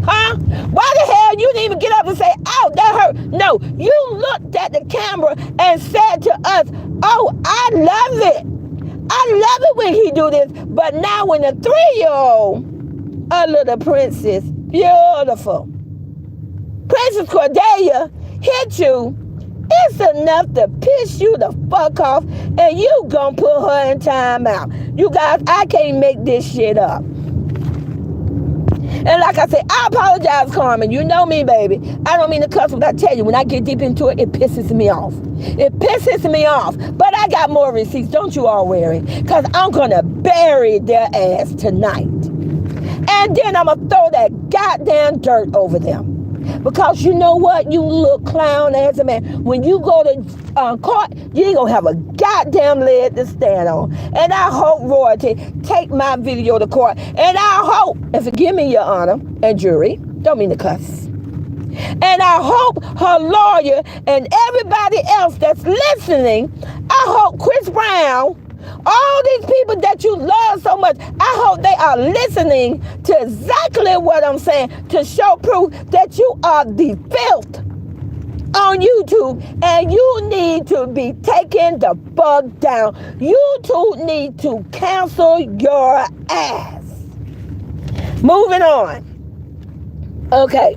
Huh? Why the hell you didn't even get up and say, ow, that hurt? No, you looked at the camera and said to us, oh, I love it. I love it when he do this. But now when a 3-year-old, a little princess, beautiful, Princess Cordelia hit you, it's enough to piss you the fuck off, and you gonna put her in timeout. You guys, I can't make this shit up. And like I said, I apologize, Carmen. You know me, baby. I don't mean to cuss, but I tell you, when I get deep into it, it pisses me off. It pisses me off. But I got more receipts. Don't you all worry. Because I'm going to bury their ass tonight. And then I'm going to throw that goddamn dirt over them. Because you know what, you little clown ass man, when you go to court, you ain't gonna have a goddamn leg to stand on. And I hope royalty take my video to court. And I hope, and forgive me, Your Honor and jury, don't mean to cuss. And I hope her lawyer and everybody else that's listening, I hope Chris Brown, all these people that you love so much, I hope they are listening to exactly what I'm saying to show proof that you are the filth on YouTube and you need to be taken the fuck down. YouTube need to cancel your ass. Moving on. Okay.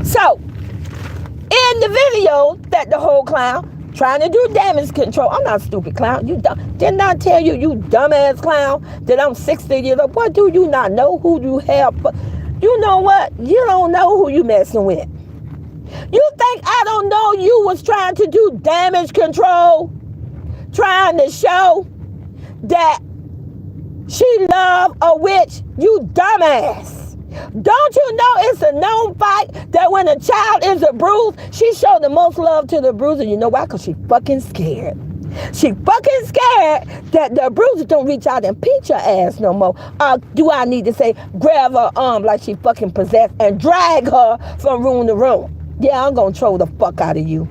So, in the video that the whole clown trying to do damage control. I'm not a stupid clown. You didn't I tell you, you dumbass clown, that I'm 60 years old? What, do you not know who you have? You know what? You don't know who you messing with. You think I don't know you was trying to do damage control? Trying to show that she loved a witch? You dumbass. Don't you know it's a known fact that when a child is a bruise, she showed the most love to the bruiser? You know why? Because she fucking scared. She fucking scared that the bruiser don't reach out and pinch her ass no more. Do I need to say grab her arm like she fucking possessed and drag her from room to room? Yeah, I'm going to troll the fuck out of you.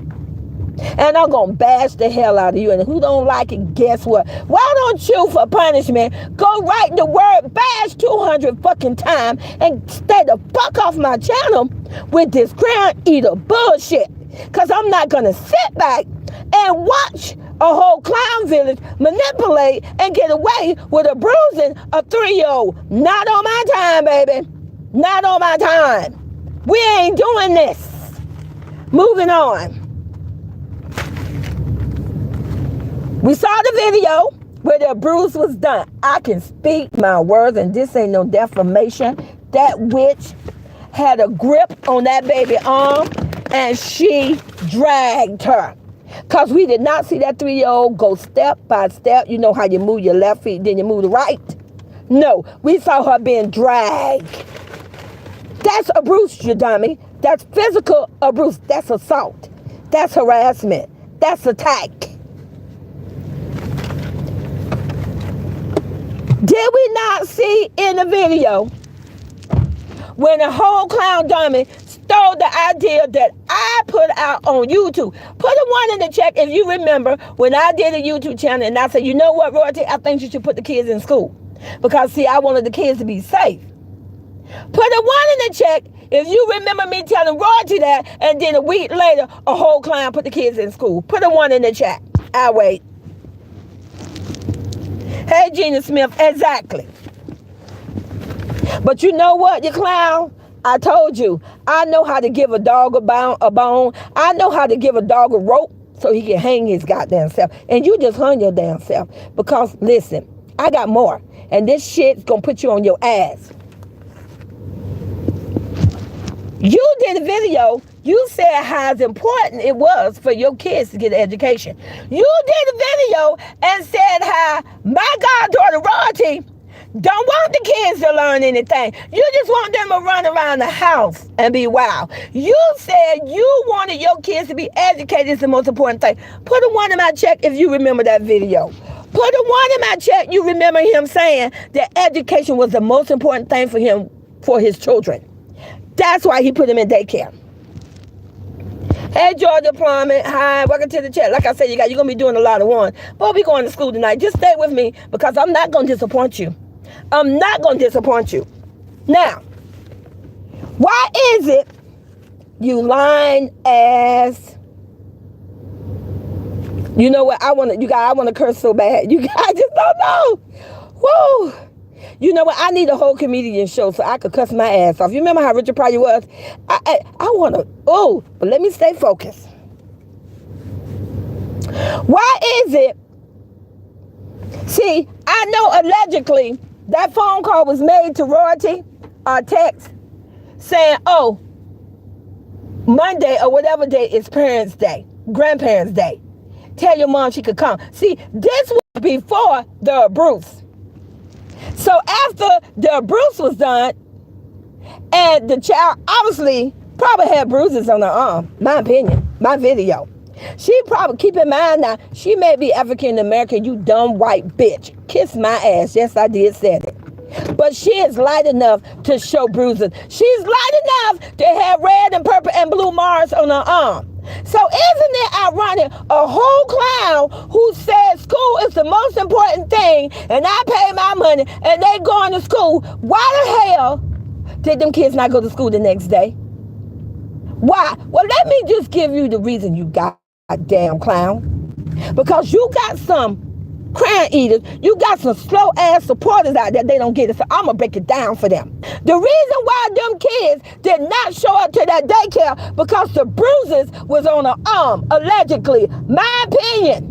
And I'm going to bash the hell out of you. And who don't like it, guess what? Why don't you, for punishment, go write the word bash 200 fucking times and stay the fuck off my channel with this crown eater bullshit? Because I'm not going to sit back and watch a whole clown village manipulate and get away with a bruising a 3-year-old. Not on my time, baby. Not on my time. We ain't doing this. Moving on. We saw the video where the bruise was done. I can speak my words, and this ain't no defamation. That witch had a grip on that baby arm, and she dragged her. Because we did not see that 3-year-old go step by step. You know how you move your left feet, then you move the right? No, we saw her being dragged. That's abuse, you dummy. That's physical abuse. That's assault. That's harassment. That's attack. Did we not see in the video when the whole clown dummy stole the idea that I put out on YouTube? Put a 1 in the chat if you remember when I did a YouTube channel and I said, you know what, Royalty, I think you should put the kids in school. Because, see, I wanted the kids to be safe. Put a 1 in the check if you remember me telling Royalty that, and then a week later, a whole clown put the kids in school. Put a 1 in the chat. I'll wait. Hey, Gina Smith, exactly. But you know what, you clown? I told you, I know how to give a dog a bone. I know how to give a dog a rope so he can hang his goddamn self. And you just hung your damn self. Because, listen, I got more. And this shit's going to put you on your ass. You did a video. You said how important it was for your kids to get an education. You did a video and said how my goddaughter Royalty don't want the kids to learn anything. You just want them to run around the house and be wild. You said you wanted your kids to be educated is the most important thing. Put a 1 in my check if you remember that video. Put a 1 in my check. You remember him saying that education was the most important thing for him, for his children. That's why he put him in daycare. Hey, Georgia Plumbing. Hi, welcome to the chat. Like I said, you're going to be doing a lot of ones. But we're going to school tonight. Just stay with me because I'm not going to disappoint you. I'm not going to disappoint you. Now, why is it you lying ass? You know what? I want to curse so bad. You guys just don't know. Whoa. You know what? I need a whole comedian show so I could cuss my ass off. You remember how Richard Pryor was? I want to, but let me stay focused. Why is it? See, I know allegedly that phone call was made to Royalty or text saying, Monday or whatever day is Parents' Day, Grandparents' Day. Tell your mom she could come. See, this was before the Bruce. So after the Bruce was done, and the child obviously probably had bruises on her arm, my opinion, my video. She probably, keep in mind now, she may be African American, you dumb white bitch. Kiss my ass. Yes, I did say it. But she is light enough to show bruises. She's light enough to have red and purple and blue marks on her arm. So isn't it ironic, a whole clown who said school is the most important thing and I pay my money and they going to school, why the hell did them kids not go to school the next day? Why? Well, let me just give you the reason, you goddamn clown. Because you got some crown eaters, you got some slow ass supporters out there, they don't get it. So I'm gonna break it down for them. The reason why them kids did not show up to that daycare because the bruises was on her arm, allegedly. My opinion.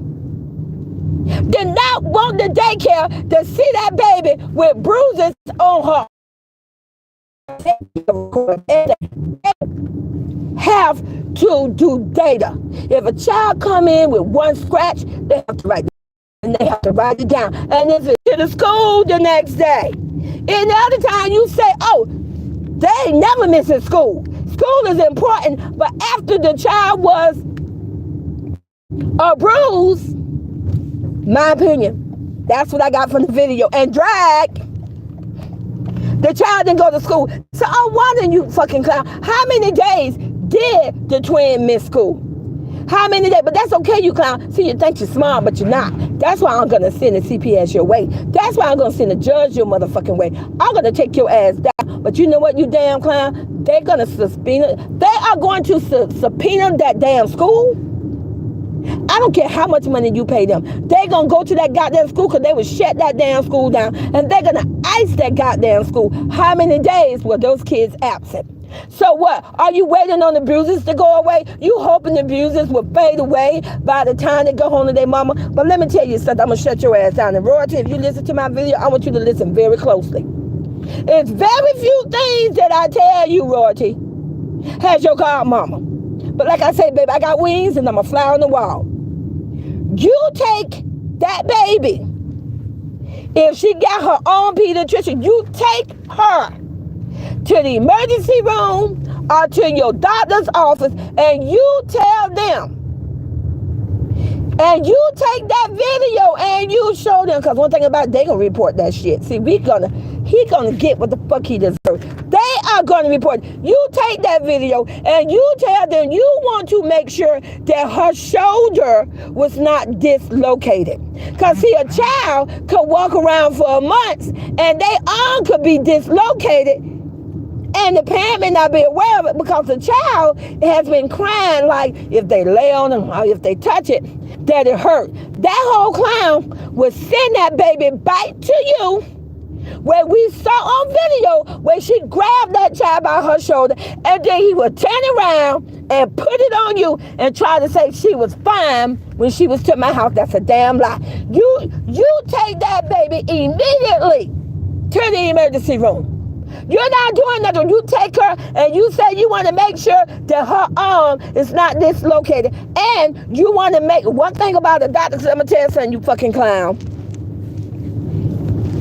Did not want the daycare to see that baby with bruises on her. Have to do data. If a child come in with one scratch, they have to write it. And they have to write it down. And if it's to the school the next day. And the other time you say, they ain't never missing school. School is important, but after the child was bruised, my opinion, that's what I got from the video. And drag, the child didn't go to school. So I'm wondering, you fucking clown, how many days did the twin miss school? How many days? But that's okay, you clown. See, you think you're smart, but you're not. That's why I'm going to send the CPS your way. That's why I'm going to send the judge your motherfucking way. I'm going to take your ass down. But you know what, you damn clown? They're going to subpoena. They are going to subpoena that damn school. I don't care how much money you pay them. They're going to go to that goddamn school because they will shut that damn school down. And they're going to ice that goddamn school. How many days were those kids absent? So what? Are you waiting on the bruises to go away? You hoping the bruises will fade away by the time they go home to their mama? But let me tell you something. I'm going to shut your ass down. And Royalty, if you listen to my video, I want you to listen very closely. It's very few things that I tell you, Royalty, has your godmama. But like I say, baby, I got wings and I'm a fly on the wall. You take that baby. If she got her own pediatrician, you take her to the emergency room or to your doctor's office and you tell them. And you take that video and you show them, because one thing about it, they gonna report that shit. See, he gonna get what the fuck he deserves. They are gonna report. You take that video and you tell them you want to make sure that her shoulder was not dislocated. Because see, a child could walk around for months and their arm could be dislocated And the parent may not be aware of it because the child has been crying like if they lay on them or if they touch it, that it hurt. That whole clown will send that baby back to you, where we saw on video where she grabbed that child by her shoulder, and then he would turn around and put it on you and try to say she was fine when she was to my house. That's a damn lie. You take that baby immediately to the emergency room. You're not doing nothing. You take her and you say you want to make sure that her arm is not dislocated. And you want to make one thing about the doctor, I'm going to tell you something, you fucking clown.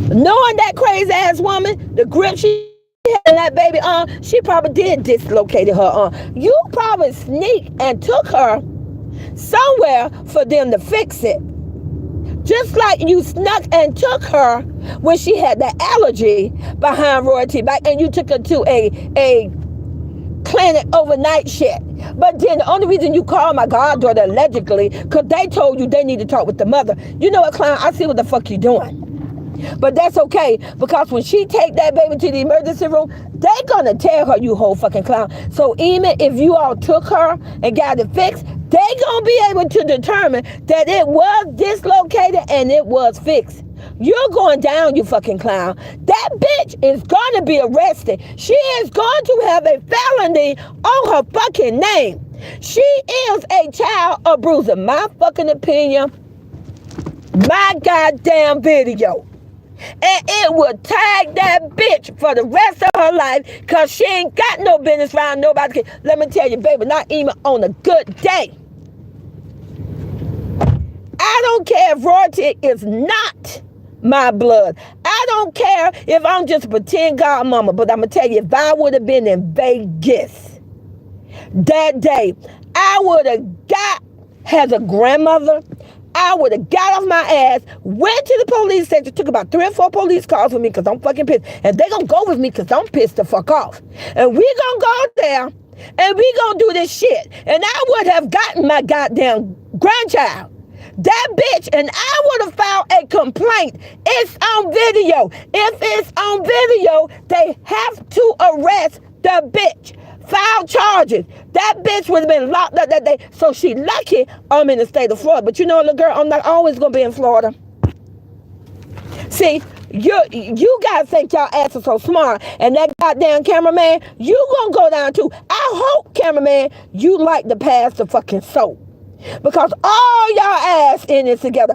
Knowing that crazy ass woman, the grip she had in that baby arm, she probably did dislocate her arm. You probably sneaked and took her somewhere for them to fix it. Just like you snuck and took her when she had the allergy behind Royalty Bike, and you took her to a clinic overnight shit. But then the only reason you called my goddaughter allegedly, because they told you they need to talk with the mother. You know what, clown? I see what the fuck you doing. But that's okay, because when she take that baby to the emergency room, they gonna tell her, you whole fucking clown. So even if you all took her and got it fixed, they gonna be able to determine that it was dislocated and it was fixed. You're going down, you fucking clown. That bitch is gonna be arrested. She is going to have a felony on her fucking name. She is a child abuser. My fucking opinion, my goddamn video. And it will tag that bitch for the rest of her life, because she ain't got no business around nobody. Let me tell you, baby, not even on a good day. I don't care if Royalty is not my blood. I don't care if I'm just a pretend godmama. But I'm going to tell you, if I would have been in Vegas that day, I would have got, as a grandmother, I would have got off my ass, went to the police station, took about 3 or 4 police cars with me because I'm fucking pissed. And they going to go with me because I'm pissed the fuck off. And we going to go there and we going to do this shit. And I would have gotten my goddamn grandchild. That bitch, and I would have filed a complaint. It's on video. If it's on video, they have to arrest the bitch. File charges. That bitch would have been locked up that day. So she lucky I'm in the state of Florida. But you know, little girl, I'm not always going to be in Florida. See, you guys think y'all asses so smart. And that goddamn cameraman, you going to go down too. I hope, cameraman, you like to pass the fucking soap. Because all y'all ass in this together.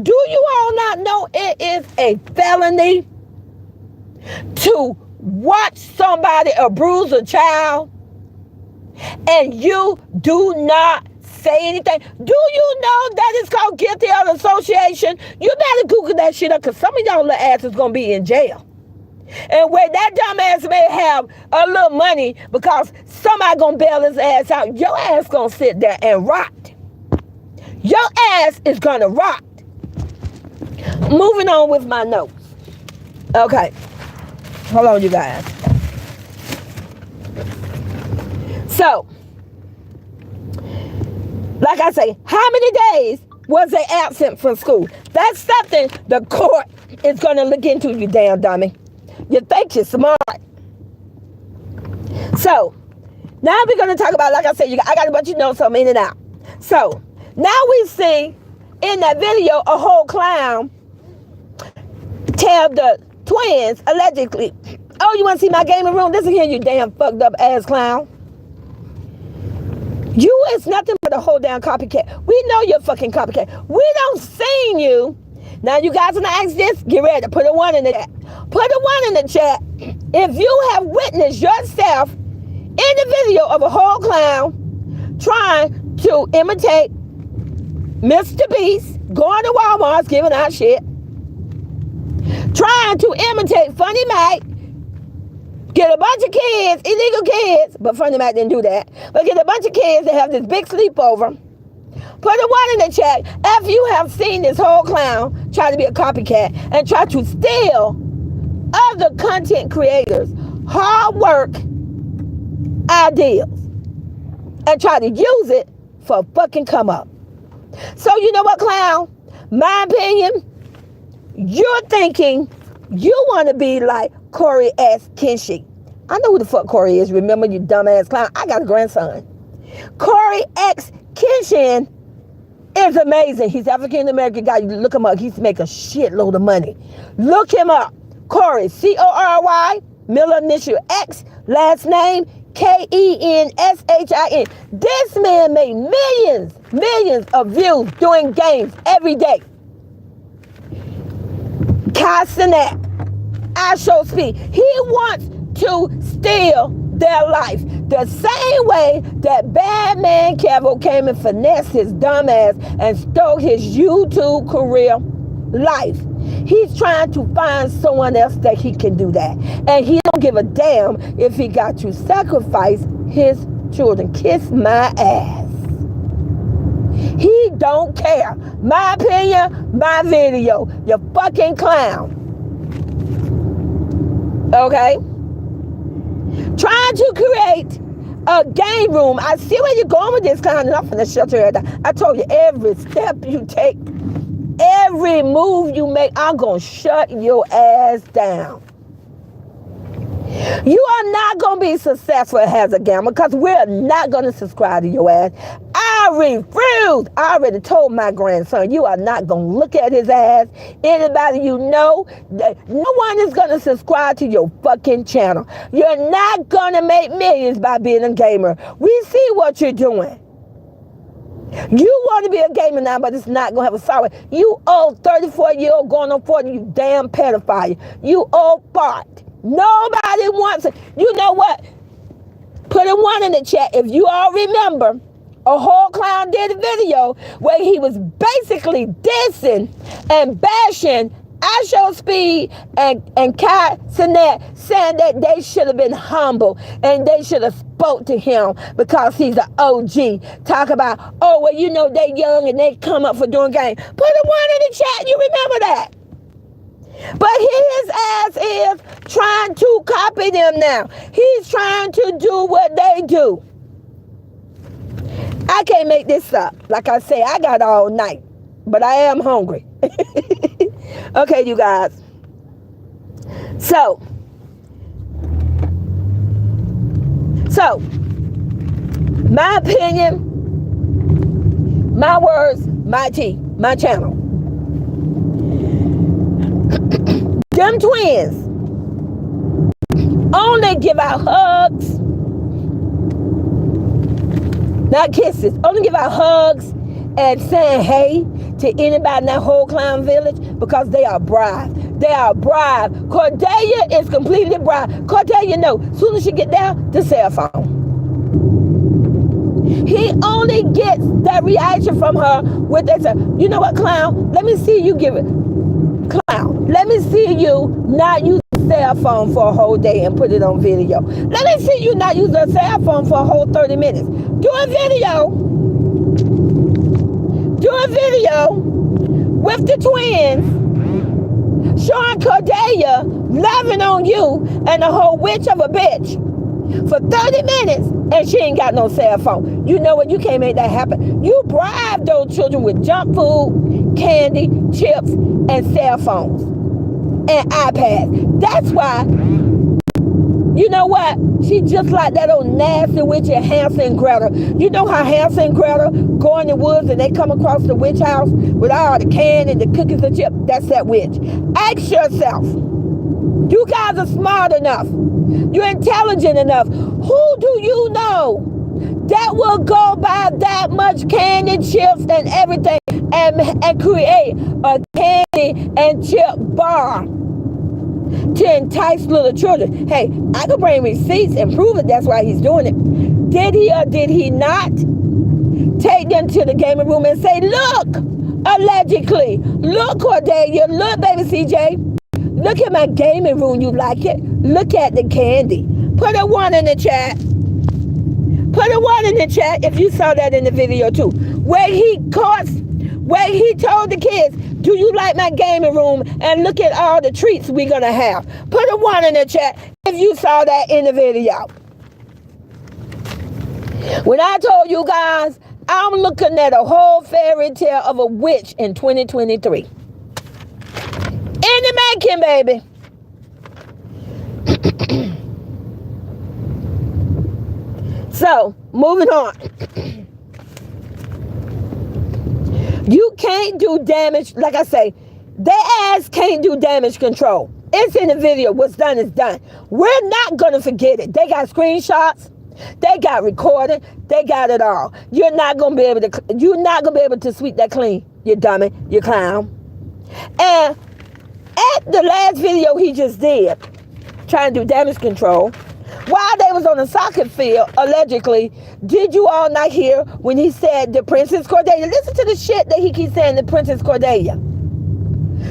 Do you all not know it is a felony to watch somebody abuse a child and you do not say anything? Do you know that it's called guilty of association? You better Google that shit up, because some of y'all little ass is going to be in jail. And where that dumb ass may have a little money because somebody going to bail his ass out, your ass going to sit there and rot. Your ass is going to rot. Moving on with my notes. Okay. Hold on, you guys. So, like I say, how many days was they absent from school? That's something the court is going to look into, you damn dummy. You think you're smart. So, now we're going to talk about, like I said, I got to let you know something in and out. So, now we see in that video a whole clown tell the twins, allegedly, oh, you want to see my gaming room? Listen here, you damn fucked up ass clown. You is nothing but a whole damn copycat. We know you're a fucking copycat. We don't seen you. Now you guys gonna ask this? Get ready. Put a 1 in the chat. Put a 1 in the chat if you have witnessed yourself in the video of a whole clown trying to imitate Mr. Beast, going to Walmart, giving out shit, trying to imitate Funny Mac, get a bunch of kids, illegal kids, but Funny Mac didn't do that, but get a bunch of kids that have this big sleepover. Put a 1 in the chat if you have seen this whole clown try to be a copycat and try to steal other content creators' hard work ideas and try to use it for fucking come up. So you know what, clown? My opinion, you're thinking you want to be like Corey S. Kinshik. I know who the fuck Corey is. Remember, you dumbass clown? I got a grandson. Corey X. Kenshin is amazing. He's African-American guy. You look him up. He's making a shitload of money. Look him up. Corey, C-O-R-Y, middle initial X, last name K-E-N-S-H-I-N. This man made millions of views doing games every day. Kai Cenat, I show speed. He wants to steal their life. The same way that bad man Kevo came and finessed his dumb ass and stole his YouTube career life. He's trying to find someone else that he can do that. And he don't give a damn if he got to sacrifice his children. Kiss my ass. He don't care. My opinion, my video. You fucking clown. Okay? Trying to create a game room. I see where you're going with this clown, and I'm finna shut your head down. I told you, every step you take, every move you make, I'm gonna shut your ass down. You are not going to be successful as a gambler because we're not going to subscribe to your ass. I refuse. I already told my grandson, you are not going to look at his ass. Anybody you know, no one is going to subscribe to your fucking channel. You're not going to make millions by being a gamer. We see what you're doing. You want to be a gamer now, but it's not going to have a sorrow. You old 34-year-old going on 40, you damn pedophile. You old fart. Nobody wants it. You know what? Put a 1 in the chat if you all remember. A whole clown did a video where he was basically dissing and bashing I Show Speed and Kai Cenat, saying that they should have been humble and they should have spoke to him because he's an OG. Talk about, oh, well, you know, they young and they come up for doing game. Put a 1 in the chat. You remember that. But his ass is trying to copy them now. He's trying to do what they do. I can't make this up. Like I say, I got all night, but I am hungry. Okay, you guys. So, my opinion, my words, my tea, my channel. Them twins only give out hugs, not kisses, only give out hugs and saying hey to anybody in that whole clown village because they are bribed. They are bribed. Cordelia is completely bribed. Cordelia knows, as soon as she get down, the cell phone. He only gets that reaction from her with that, you know what, clown? Let me see you give it. Clown, let me see you not use a cell phone for a whole day and put it on video. Let me see you not use a cell phone for a whole 30 minutes. Do a video with the twins showing Cordelia loving on you and a whole witch of a bitch for 30 minutes and she ain't got no cell phone. You know what? You can't make that happen. You bribe those children with junk food, candy, chips, and cell phones and iPads. That's why, you know what? She just like that old nasty witch at Hansel and Gretel. You know how Hansel and Gretel go in the woods and they come across the witch house with all the candy and the cookies and chips? That's that witch. Ask yourself, you guys are smart enough. You're intelligent enough. Who do you know that will go buy that much candy, chips, and everything and create a candy and chip bar to entice little children? Hey, I could bring receipts and prove it. That's why he's doing it. Did he or did he not take them to the gaming room and say, look, allegedly, look, Cordelia, look, baby CJ, look at my gaming room, you like it? Look at the candy. Put a 1 in the chat. Put a 1 in the chat if you saw that in the video too. Where he told the kids, do you like my gaming room? And look at all the treats we're going to have. Put a 1 in the chat if you saw that in the video. When I told you guys, I'm looking at a whole fairy tale of a witch in 2023. In the making, baby. So, moving on. You can't do damage. Like I say, their ass can't do damage control. It's in the video. What's done is done. We're not going to forget it. They got screenshots. They got recorded. They got it all. You're not going to be able to, sweep that clean, you dummy, you clown. And at the last video he just did, trying to do damage control, while they was on the soccer field, allegedly, did you all not hear when he said the Princess Cordelia? Listen to the shit that he keeps saying, the Princess Cordelia.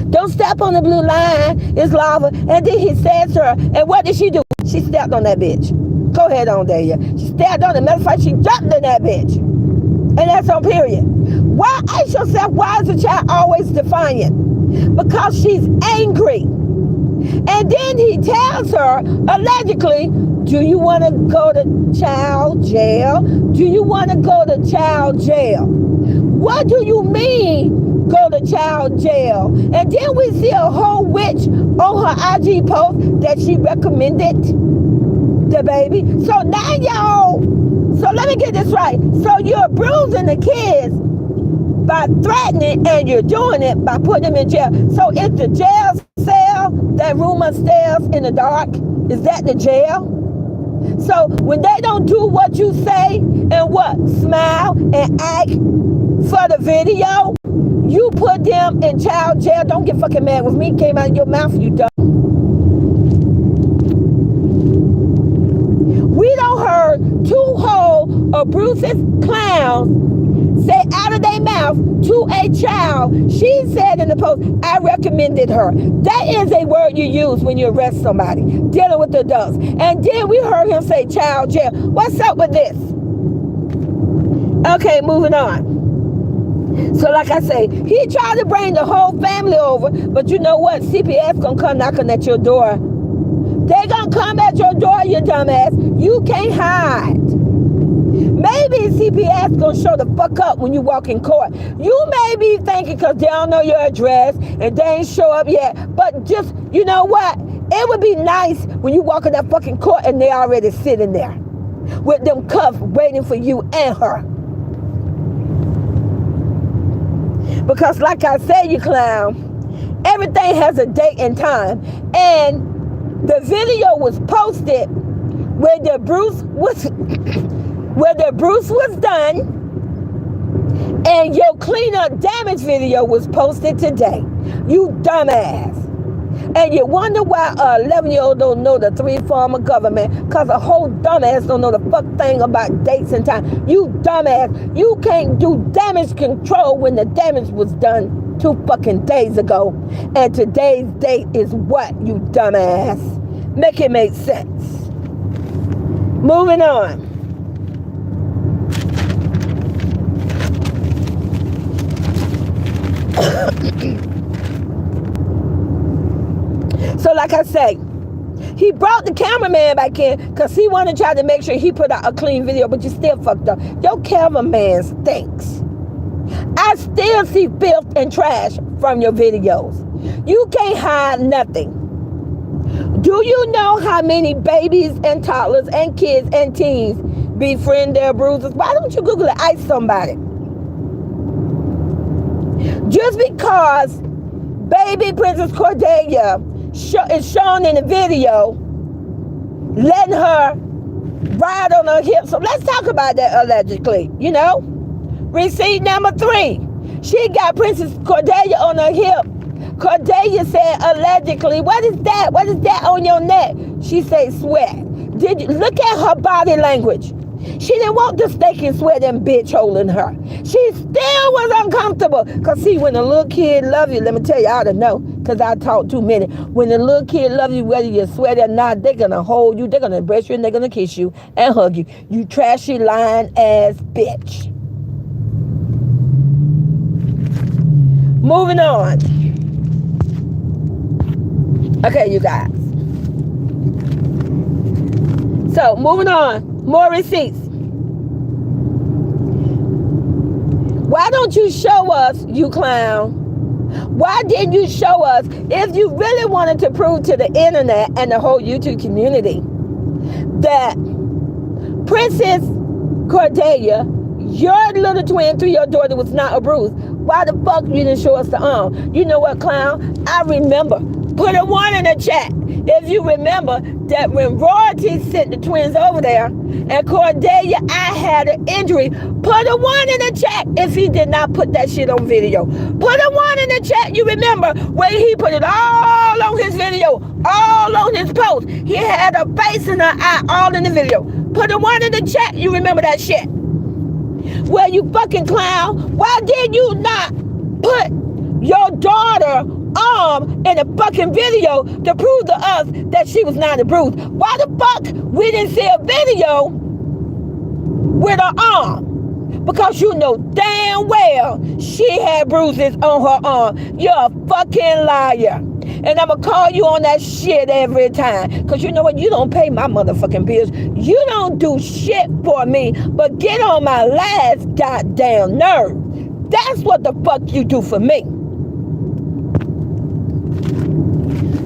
Don't step on the blue line, it's lava. And then he said to her, and what did she do? She stepped on that bitch. Go ahead on, Delia. She stepped on it. Matter of fact, she jumped in that bitch. And that's on period. Why, ask yourself, why is the child always defiant? Because she's angry. And then he tells her, allegedly, do you want to go to child jail? Do you want to go to child jail? What do you mean, go to child jail? And then we see a whole witch on her IG post that she recommended the baby. So now y'all, so let me get this right. So you're bruising the kids by threatening, and you're doing it by putting them in jail. So is the jail cell, that room upstairs in the dark, is that the jail? So when they don't do what you say and what, smile and act for the video, you put them in child jail. Don't get fucking mad with me. Came out of your mouth, you dumb. We don't heard two whole abusive clowns say out of their mouth to a child. She said in the post, I recommended her. That is a word you use when you arrest somebody dealing with adults. And then we heard him say child jail. What's up with this? Okay, moving on. So like I say, he tried to bring the whole family over, but you know what? CPS gonna come knocking at your door. They gonna come at your door, you dumbass. You can't hide. Maybe CPS gonna show the fuck up when you walk in court. You may be thinking because they don't know your address and they ain't show up yet, but just, you know what? It would be nice when you walk in that fucking court and they already sitting there with them cuffs waiting for you and her. Because like I said, you clown, everything has a date and time. And the video was posted where the Bruce was done, and your cleanup damage video was posted today. You dumbass. And you wonder why a 11-year-old don't know the 3 form of government, because a whole dumbass don't know the fuck thing about dates and time. You dumbass. You can't do damage control when the damage was done 2 fucking days ago. And today's date is what, you dumbass? Make it make sense. Moving on. So like I say, he brought the cameraman back in because he wanted to try to make sure he put out a clean video, but you still fucked up. Your cameraman stinks. I still see filth and trash from your videos. You can't hide nothing. Do you know how many babies and toddlers and kids and teens befriend their bruises? Why don't you Google it? Ask somebody. Just because baby Princess Cordelia is shown in the video, letting her ride on her hip. So let's talk about that allegedly, you know? Receipt number 3. She got Princess Cordelia on her hip. Cordelia said allegedly, what is that? What is that on your neck? She said sweat. Did you look at her body language? She didn't want the stinking sweat and bitch holding her. She still was uncomfortable. Because see, when a little kid love you, let me tell you, I ought to know, because I talk too many. When a little kid love you, whether you sweat or not, they're going to hold you, they're going to embrace you, and they're going to kiss you and hug you. You trashy, lying ass bitch. Moving on. Okay, you guys. So, moving on. More receipts. Why don't you show us, you clown? Why didn't you show us, if you really wanted to prove to the internet and the whole YouTube community that Princess Cordelia, your little twin through your daughter was not a bruise. Why the fuck you didn't show us the arm? You know what, clown? I remember. Put a 1 in the chat if you remember that when Royalty sent the twins over there and Cordelia, I had an injury. Put a 1 in the chat if he did not put that shit on video. Put a 1 in the chat. You remember when he put it all on his video, all on his post. He had a face and an eye all in the video. Put a 1 in the chat. You remember that shit. Well, you fucking clown, why did you not put your daughter arm in a fucking video to prove to us that she was not a bruise? Why the fuck we didn't see a video with her arm? Because you know damn well she had bruises on her arm. You're a fucking liar. And I'm going to call you on that shit every time. Because you know what? You don't pay my motherfucking bills. You don't do shit for me. But get on my last goddamn nerve. That's what the fuck you do for me.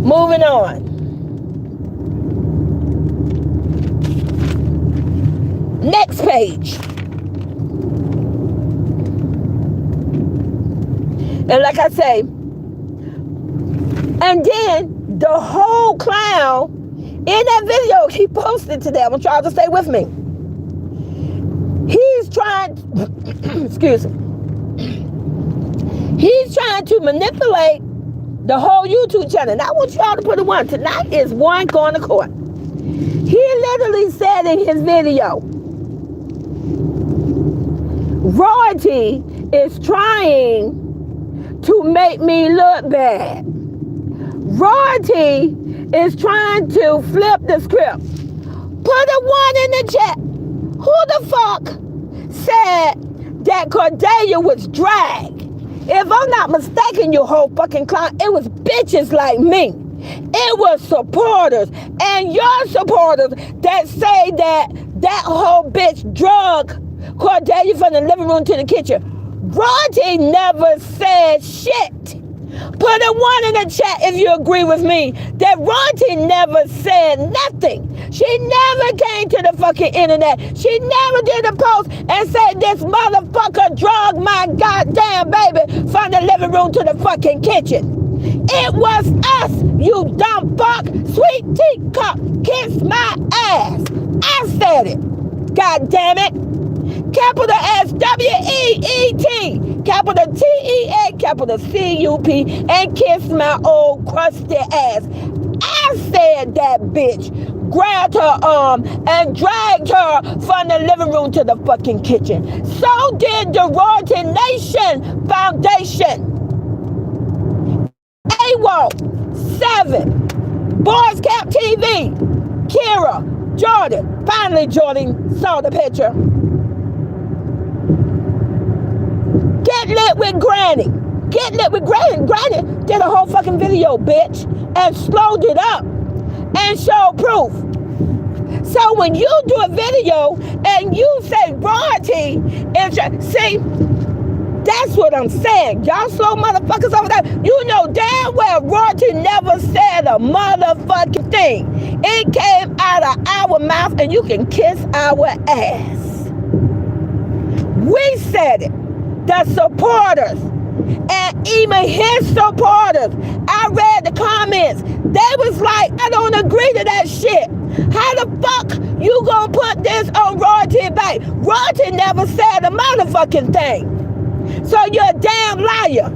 Moving on. Next page. And like I say, and then the whole clown in that video he posted today, I'm trying to stay with me. He's trying, excuse me, he's trying to manipulate the whole YouTube channel. And I want y'all to put a 1. Tonight is 1 going to court. He literally said in his video, Royalty is trying to make me look bad. Royalty is trying to flip the script. Put a 1 in the chat. Who the fuck said that Cordelia was dragged? If I'm not mistaken, you whole fucking clown, it was bitches like me. It was supporters and your supporters that say that that whole bitch drug Cordelia from the living room to the kitchen. Royalty never said shit. Put a 1 in the chat if you agree with me that Royalty never said nothing. She never came to the fucking internet. She never did a post and said this motherfucker drugged my goddamn baby from the living room to the fucking kitchen. It was us, you dumb fuck. Sweet teacup, kiss my ass. I said it. God damn it. Capital S-W-E-E-T, capital T-E-A, capital C-U-P, and kiss my old crusty ass. I said that bitch grabbed her arm and dragged her from the living room to the fucking kitchen. So did the Royalty Nation Foundation. AWOL 7, Boys Cap TV, Kira, Jordan. Finally, Jordan saw the picture. Get lit with Granny. Get lit with Granny. Granny did a whole fucking video, bitch, and slowed it up and showed proof. So when you do a video and you say Royalty, see, that's what I'm saying. Y'all slow motherfuckers over there. You know damn well Royalty never said a motherfucking thing. It came out of our mouth and you can kiss our ass. We said it. The supporters and even his supporters. I read the comments. They was like, I don't agree to that shit. How the fuck you gonna put this on Royalty back? Royalty never said a motherfucking thing. So you're a damn liar.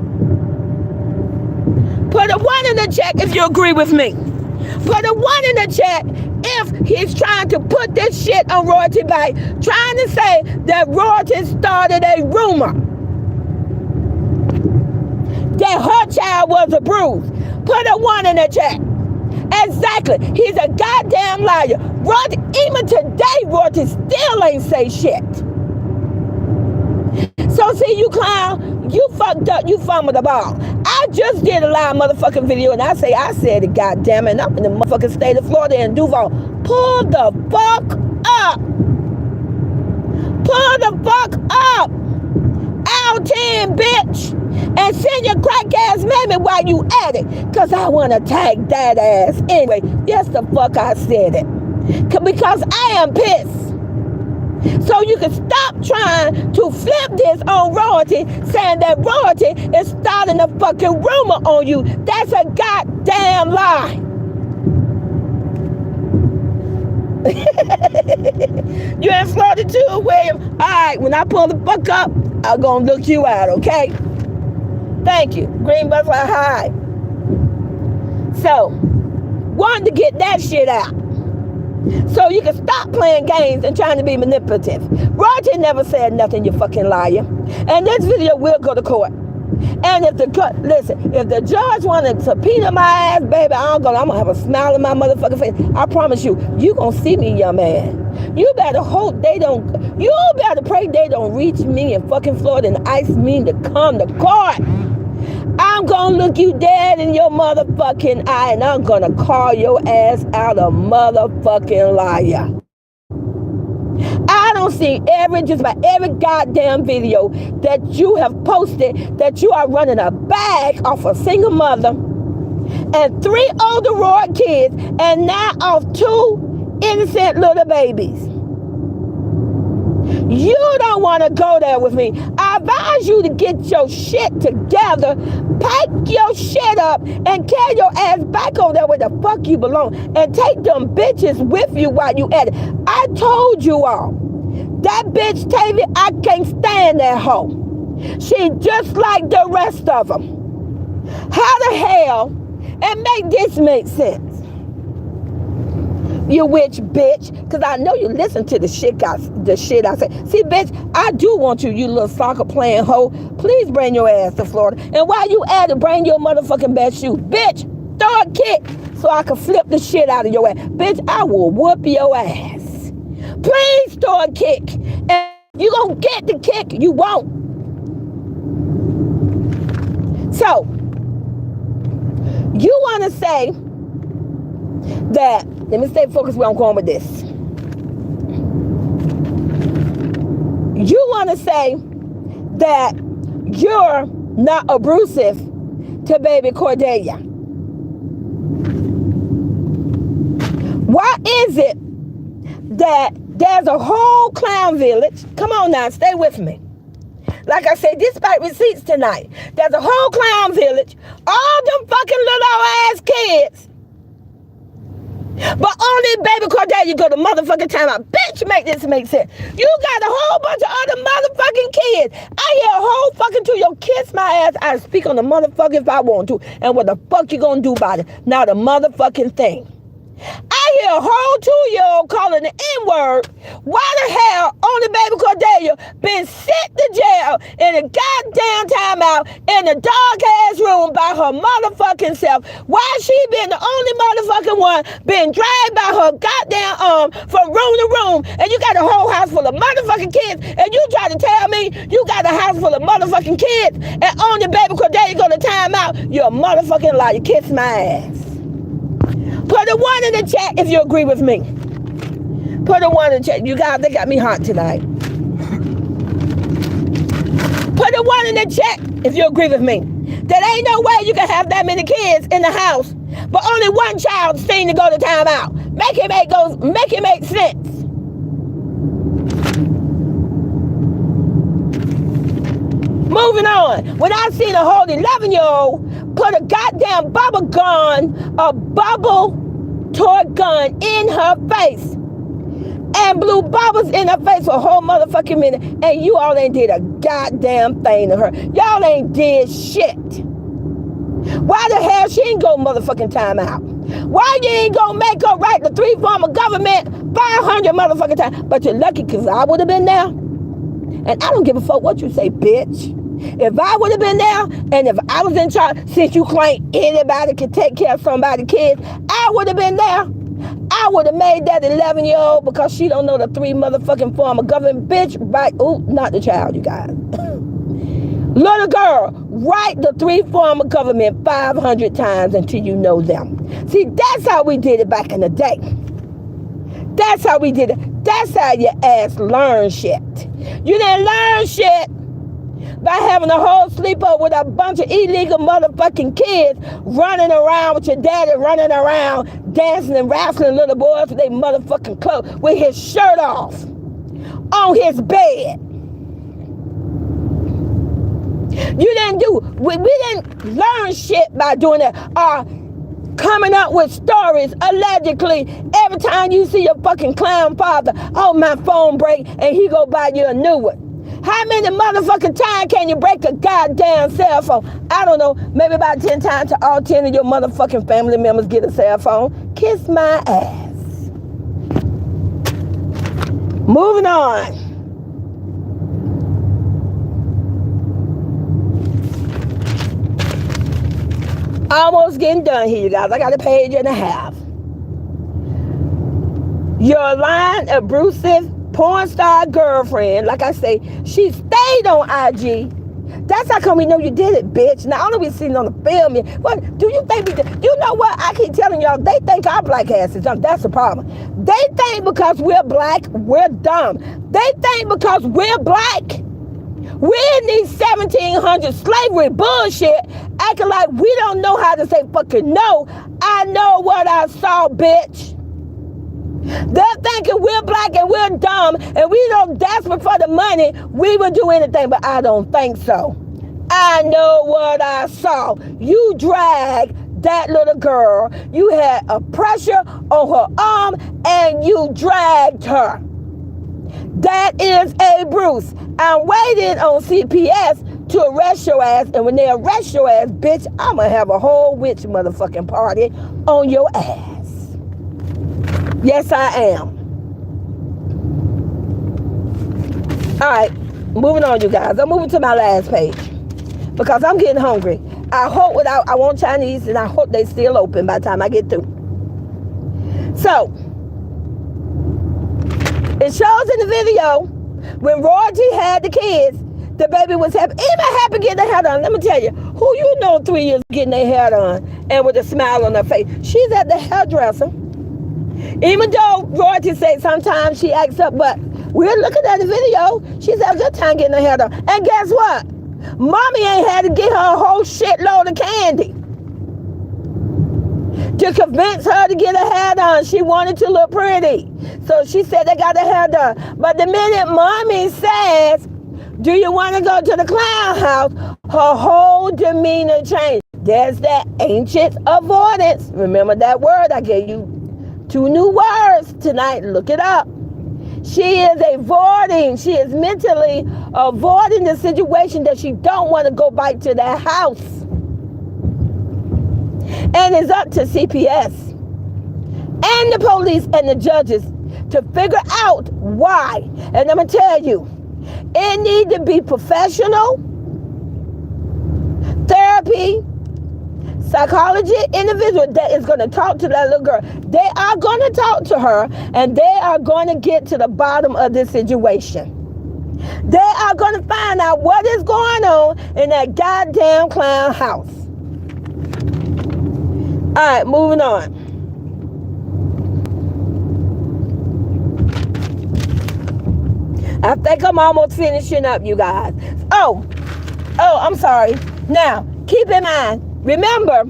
Put a 1 in the chat if you agree with me. Put a 1 in the chat if he's trying to put this shit on Royalty back, trying to say that Royalty started a rumor that her child was a bruise. Put a 1 in the chat. Exactly. He's a goddamn liar. Royalty, even today, Royalty still ain't say shit. So see, you clown, you fucked up, you fumbled the ball. I just did a live motherfucking video and I said it, goddamn it, and I'm in the motherfucking state of Florida and Duval. Pull the fuck up. Pull the fuck up. Out 10, bitch. And send your crack ass mammy while you at it. Cause I wanna tag that ass anyway. Yes, the fuck I said it. Because I am pissed. So you can stop trying to flip this on royalty, saying that royalty is starting a fucking rumor on you. That's a goddamn lie. You in Florida too, William? All right, when I pull the fuck up, I'm gonna look you out, okay? Thank you. Green Butterfly High. So, wanted to get that shit out. So you can stop playing games and trying to be manipulative. Roger never said nothing, you fucking liar. And this video will go to court. And if the judge wanted to subpoena my ass, baby, I'm gonna have a smile on my motherfucking face. I promise you, you gonna see me, young man. You better hope you better pray they don't reach me in fucking Florida and ice me to come to court. I'm gonna look you dead in your motherfucking eye and I'm gonna call your ass out a motherfucking liar. I don't see just about every goddamn video that you have posted that you are running a bag off a single mother and 3 older raw kids and now off 2 innocent little babies. You don't want to go there with me. I advise you to get your shit together, pack your shit up, and carry your ass back over there where the fuck you belong, and take them bitches with you while you at it. I told you all, that bitch Tavy, I can't stand that hoe. She just like the rest of them. How the hell, and make this make sense? You witch bitch, because I know you listen to the shit I say. See, bitch, I do want you little soccer playing hoe. Please bring your ass to Florida. And while you at it, bring your motherfucking best shoe. Bitch, throw a kick so I can flip the shit out of your ass. Bitch, I will whoop your ass. Please throw a kick. And you gonna get the kick, you won't. So, you want to say that, let me stay focused where I'm going with this. You want to say that you're not abusive to baby Cordelia. Why is it that there's a whole clown village? Come on now, stay with me. Like I said, despite receipts tonight, there's a whole clown village, all them fucking little ass kids. But only baby Cordelia go to motherfucking timeout. Bitch, make this make sense. You got a whole bunch of other motherfucking kids. I hear a whole fucking 2-year-old kiss my ass. I speak on the motherfucker if I want to. And what the fuck you gonna do about it? Not a motherfucking thing. I hear a whole 2-year-old calling the N-word. Why the hell only baby Cordelia been sent to jail in a goddamn timeout in a dark ass room by her motherfucking self? Why she been the only motherfucking one been dragged by her goddamn arm from room to room, and you got a whole house full of motherfucking kids, and you try to tell me you got a house full of motherfucking kids and only baby Cordelia go to timeout? You're a motherfucking liar. Kiss my ass. Put a 1 in the chat if you agree with me. Put a 1 in the chat. You guys, they got me hot tonight. Put a 1 in the chat if you agree with me. There ain't no way you can have that many kids in the house, but only one child seen to go to timeout. Make it make sense. Moving on. When I seen a whole 11-year-old put a goddamn bubble toy gun in her face and blew bubbles in her face for a whole motherfucking minute, and you all ain't did a goddamn thing to her. Y'all ain't did shit. Why the hell she ain't go motherfucking timeout? Why you ain't gonna make her write the 3 form of government 500 motherfucking times? But you're lucky, because I would have been there. And I don't give a fuck what you say, bitch. If I would have been there, and if I was in charge, since you claim anybody can take care of somebody's kids, I would have been there. I would have made that 11-year-old, because she don't know the 3 motherfucking form of government, bitch. Right? Ooh, not the child, you guys. Little girl, write the 3 form of government 500 times until you know them. See, that's how we did it back in the day. That's how we did it. That's how your ass learn shit. You didn't learn shit by having a whole sleepover with a bunch of illegal motherfucking kids running around with your daddy, running around dancing and wrestling little boys with their motherfucking clothes with his shirt off. on his bed. You didn't do, we didn't learn shit by doing that. Coming up with stories, allegedly, every time you see your fucking clown father, oh, my phone break, and he go buy you a new one. How many motherfucking times can you break a goddamn cell phone? I don't know, maybe about 10 times to all 10 of your motherfucking family members get a cell phone. Kiss my ass. Moving on. Almost getting done here, you guys. I got a page and a half. Your lying, abusive, porn star girlfriend, like I say, she stayed on IG. That's how come we know you did it, bitch. Now, I don't be sitting on the film. What do you think we did? You know what? I keep telling y'all, they think our black ass is dumb. That's the problem. They think because we're black, we're dumb. They think because we're black, we're in these 1700 slavery bullshit, acting like we don't know how to say fucking no. I know what I saw, bitch. They're thinking we're black and we're dumb and we don't desperate for the money. We would do anything, but I don't think so. I know what I saw. You dragged that little girl. You had a pressure on her arm and you dragged her. That is a Bruce. I'm waiting on CPS to arrest your ass, and when they arrest your ass, bitch, I'm gonna have a whole witch motherfucking party on your ass. Yes, I am. All right, moving on, you guys. I'm moving to my last page because I'm getting hungry. I want Chinese, and I hope they still open by the time I get through. So, it shows in the video when Royalty had the kids, the baby was happy. Even happy getting their hair done. Let me tell you, who you know 3 years getting their hair done and with a smile on her face. She's at the hairdresser. Even though Royalty said sometimes she acts up, but we're looking at the video. She's having a good time getting her hair done. And guess what? Mommy ain't had to get her a whole shitload of candy to convince her to get her hair done. She wanted to look pretty. So she said they got her hair done. But the minute Mommy says, do you want to go to the clown house? Her whole demeanor changed. There's that ancient avoidance. Remember that word? I gave you 2 new words tonight. Look it up. She is avoiding. She is mentally avoiding the situation that she don't want to go back to that house. And it's up to CPS and the police and the judges to figure out why. And I'm going to tell you, it needs to be professional therapy, psychology individual that is going to talk to that little girl. They are going to talk to her and they are going to get to the bottom of this situation. They are going to find out what is going on in that goddamn clown house. All right, moving on. I think I'm almost finishing up, you guys. Oh, I'm sorry. Now, keep in mind, remember,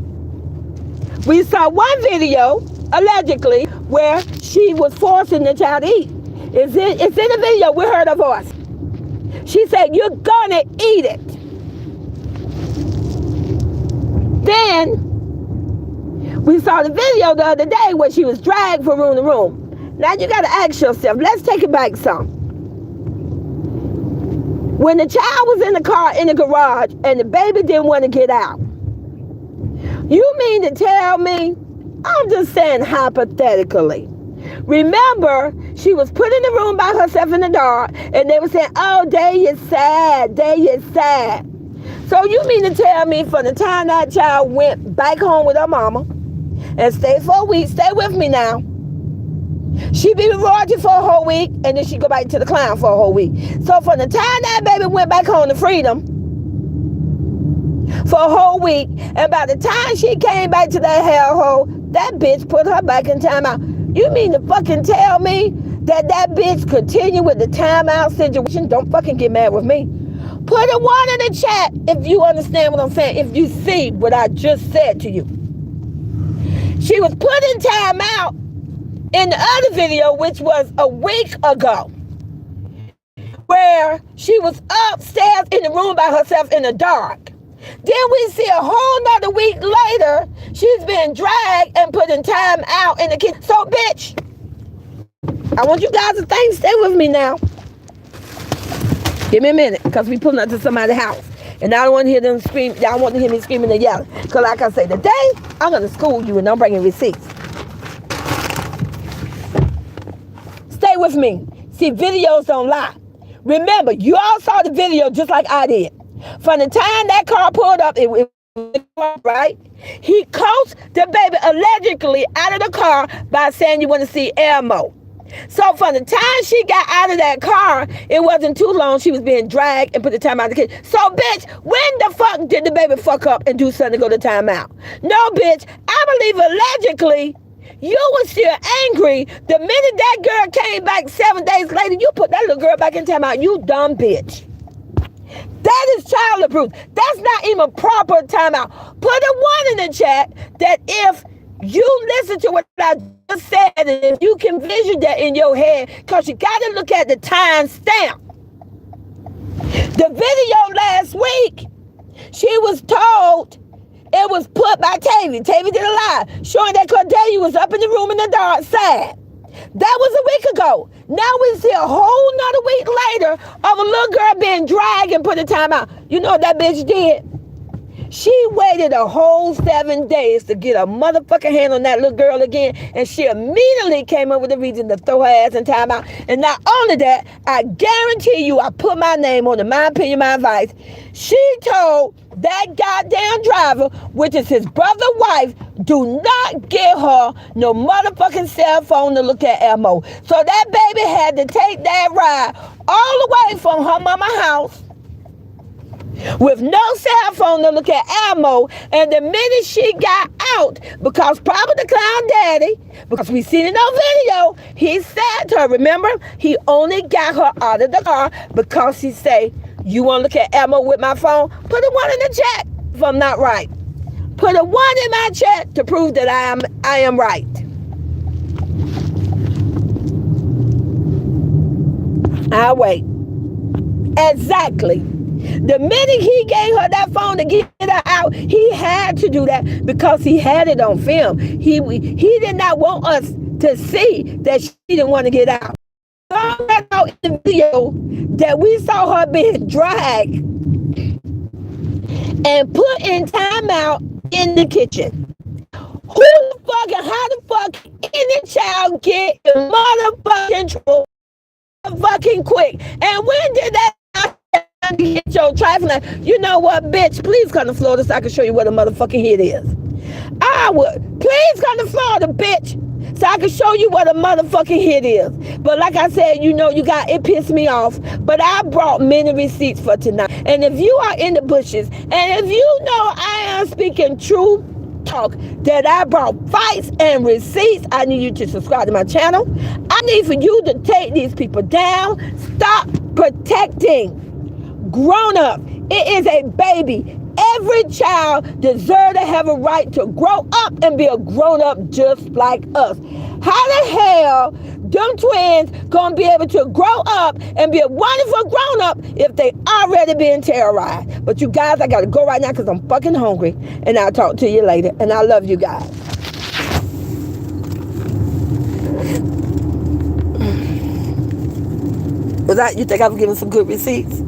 we saw one video, allegedly, where she was forcing the child to eat. It's in the video. We heard her voice. She said, you're gonna eat it. Then, we saw the video the other day where she was dragged from room to room. Now, you gotta ask yourself, let's take it back some. When the child was in the car in the garage and the baby didn't want to get out, you mean to tell me, I'm just saying hypothetically, remember she was put in the room by herself in the dark and they were saying, oh, there you sad, there you sad. So you mean to tell me from the time that child went back home with her mama and stayed for a week, stay with me now, she be with Royalty for a whole week, and then she go back to the clown for a whole week. So from the time that baby went back home to freedom for a whole week, and by the time she came back to that hellhole, that bitch put her back in timeout. You mean to fucking tell me that bitch continue with the timeout situation? Don't fucking get mad with me. Put a 1 in the chat if you understand what I'm saying, if you see what I just said to you. She was put in timeout in the other video, which was a week ago. where she was upstairs in the room by herself in the dark. Then we see a whole nother week later, she's been dragged and put in time out in the kitchen. So, bitch, I want you guys to think, stay with me now. Give me a minute, because we pulling up to somebody's house. And I don't want to hear them scream. Y'all want to hear me screaming and yelling. Because like I say, today, I'm going to school you and I'm bringing receipts. Stay with me. See, videos don't lie. Remember, you all saw the video just like I did. From the time that car pulled up, it right? He coaxed the baby allegedly out of the car by saying you want to see Elmo. So from the time she got out of that car, it wasn't too long. She was being dragged and put the time out of the kitchen. So, bitch, when the fuck did the baby fuck up and do something to go to timeout? No, bitch. I believe allegedly you were still angry the minute that girl came back 7 days later. You put that little girl back in timeout. You dumb bitch. That is child abuse. That's not even proper timeout. Put a 1 in the chat that if you listen to what I just said and if you can vision that in your head, because you got to look at the time stamp. The video last week, she was told it was put by Tavy. Tavy did a lie, showing that Cordelia was up in the room in the dark, sad. That was a week ago. Now we see a whole nother week later of a little girl being dragged and put in time out. You know what that bitch did? She waited a whole 7 days to get a motherfucking hand on that little girl again, and she immediately came up with a reason to throw her ass in time out. And not only that, I guarantee you, I put my name on it, my opinion, my advice. She told that goddamn driver, which is his brother's wife, do not get her no motherfucking cell phone to look at Elmo. So that baby had to take that ride all the way from her mama's house with no cell phone to look at Elmo. And the minute she got out, because probably the clown daddy, because we seen it on video, he said to her, remember, he only got her out of the car because he say, you want to look at Elmo with my phone? Put a 1 in the chat if I'm not right. Put a 1 in my chat to prove that I am right. I'll wait. Exactly. The minute he gave her that phone to get her out, he had to do that because he had it on film. He did not want us to see that she didn't want to get out. Out in the video that we saw her being dragged and put in timeout in the kitchen. Who the fuck and how the fuck any child get in motherfucking trouble fucking quick? And when did that hit your trifling? You know what, bitch? Please come to Florida so I can show you what a motherfucking hit is. I would. Please come to Florida, bitch, so I can show you what a motherfucking hit is. But like I said, you know, it pissed me off. But I brought many receipts for tonight. And if you are in the bushes, and if you know I am speaking true talk, that I brought fights and receipts, I need you to subscribe to my channel. I need for you to take these people down. Stop protecting grown up. It is a baby. Every child deserves to have a right to grow up and be a grown up just like us. How the hell them twins gonna be able to grow up and be a wonderful grown up if they already been terrorized? But you guys, I gotta go right now because I'm fucking hungry, and I'll talk to you later. And I love you guys. Was that, you think I was giving some good receipts?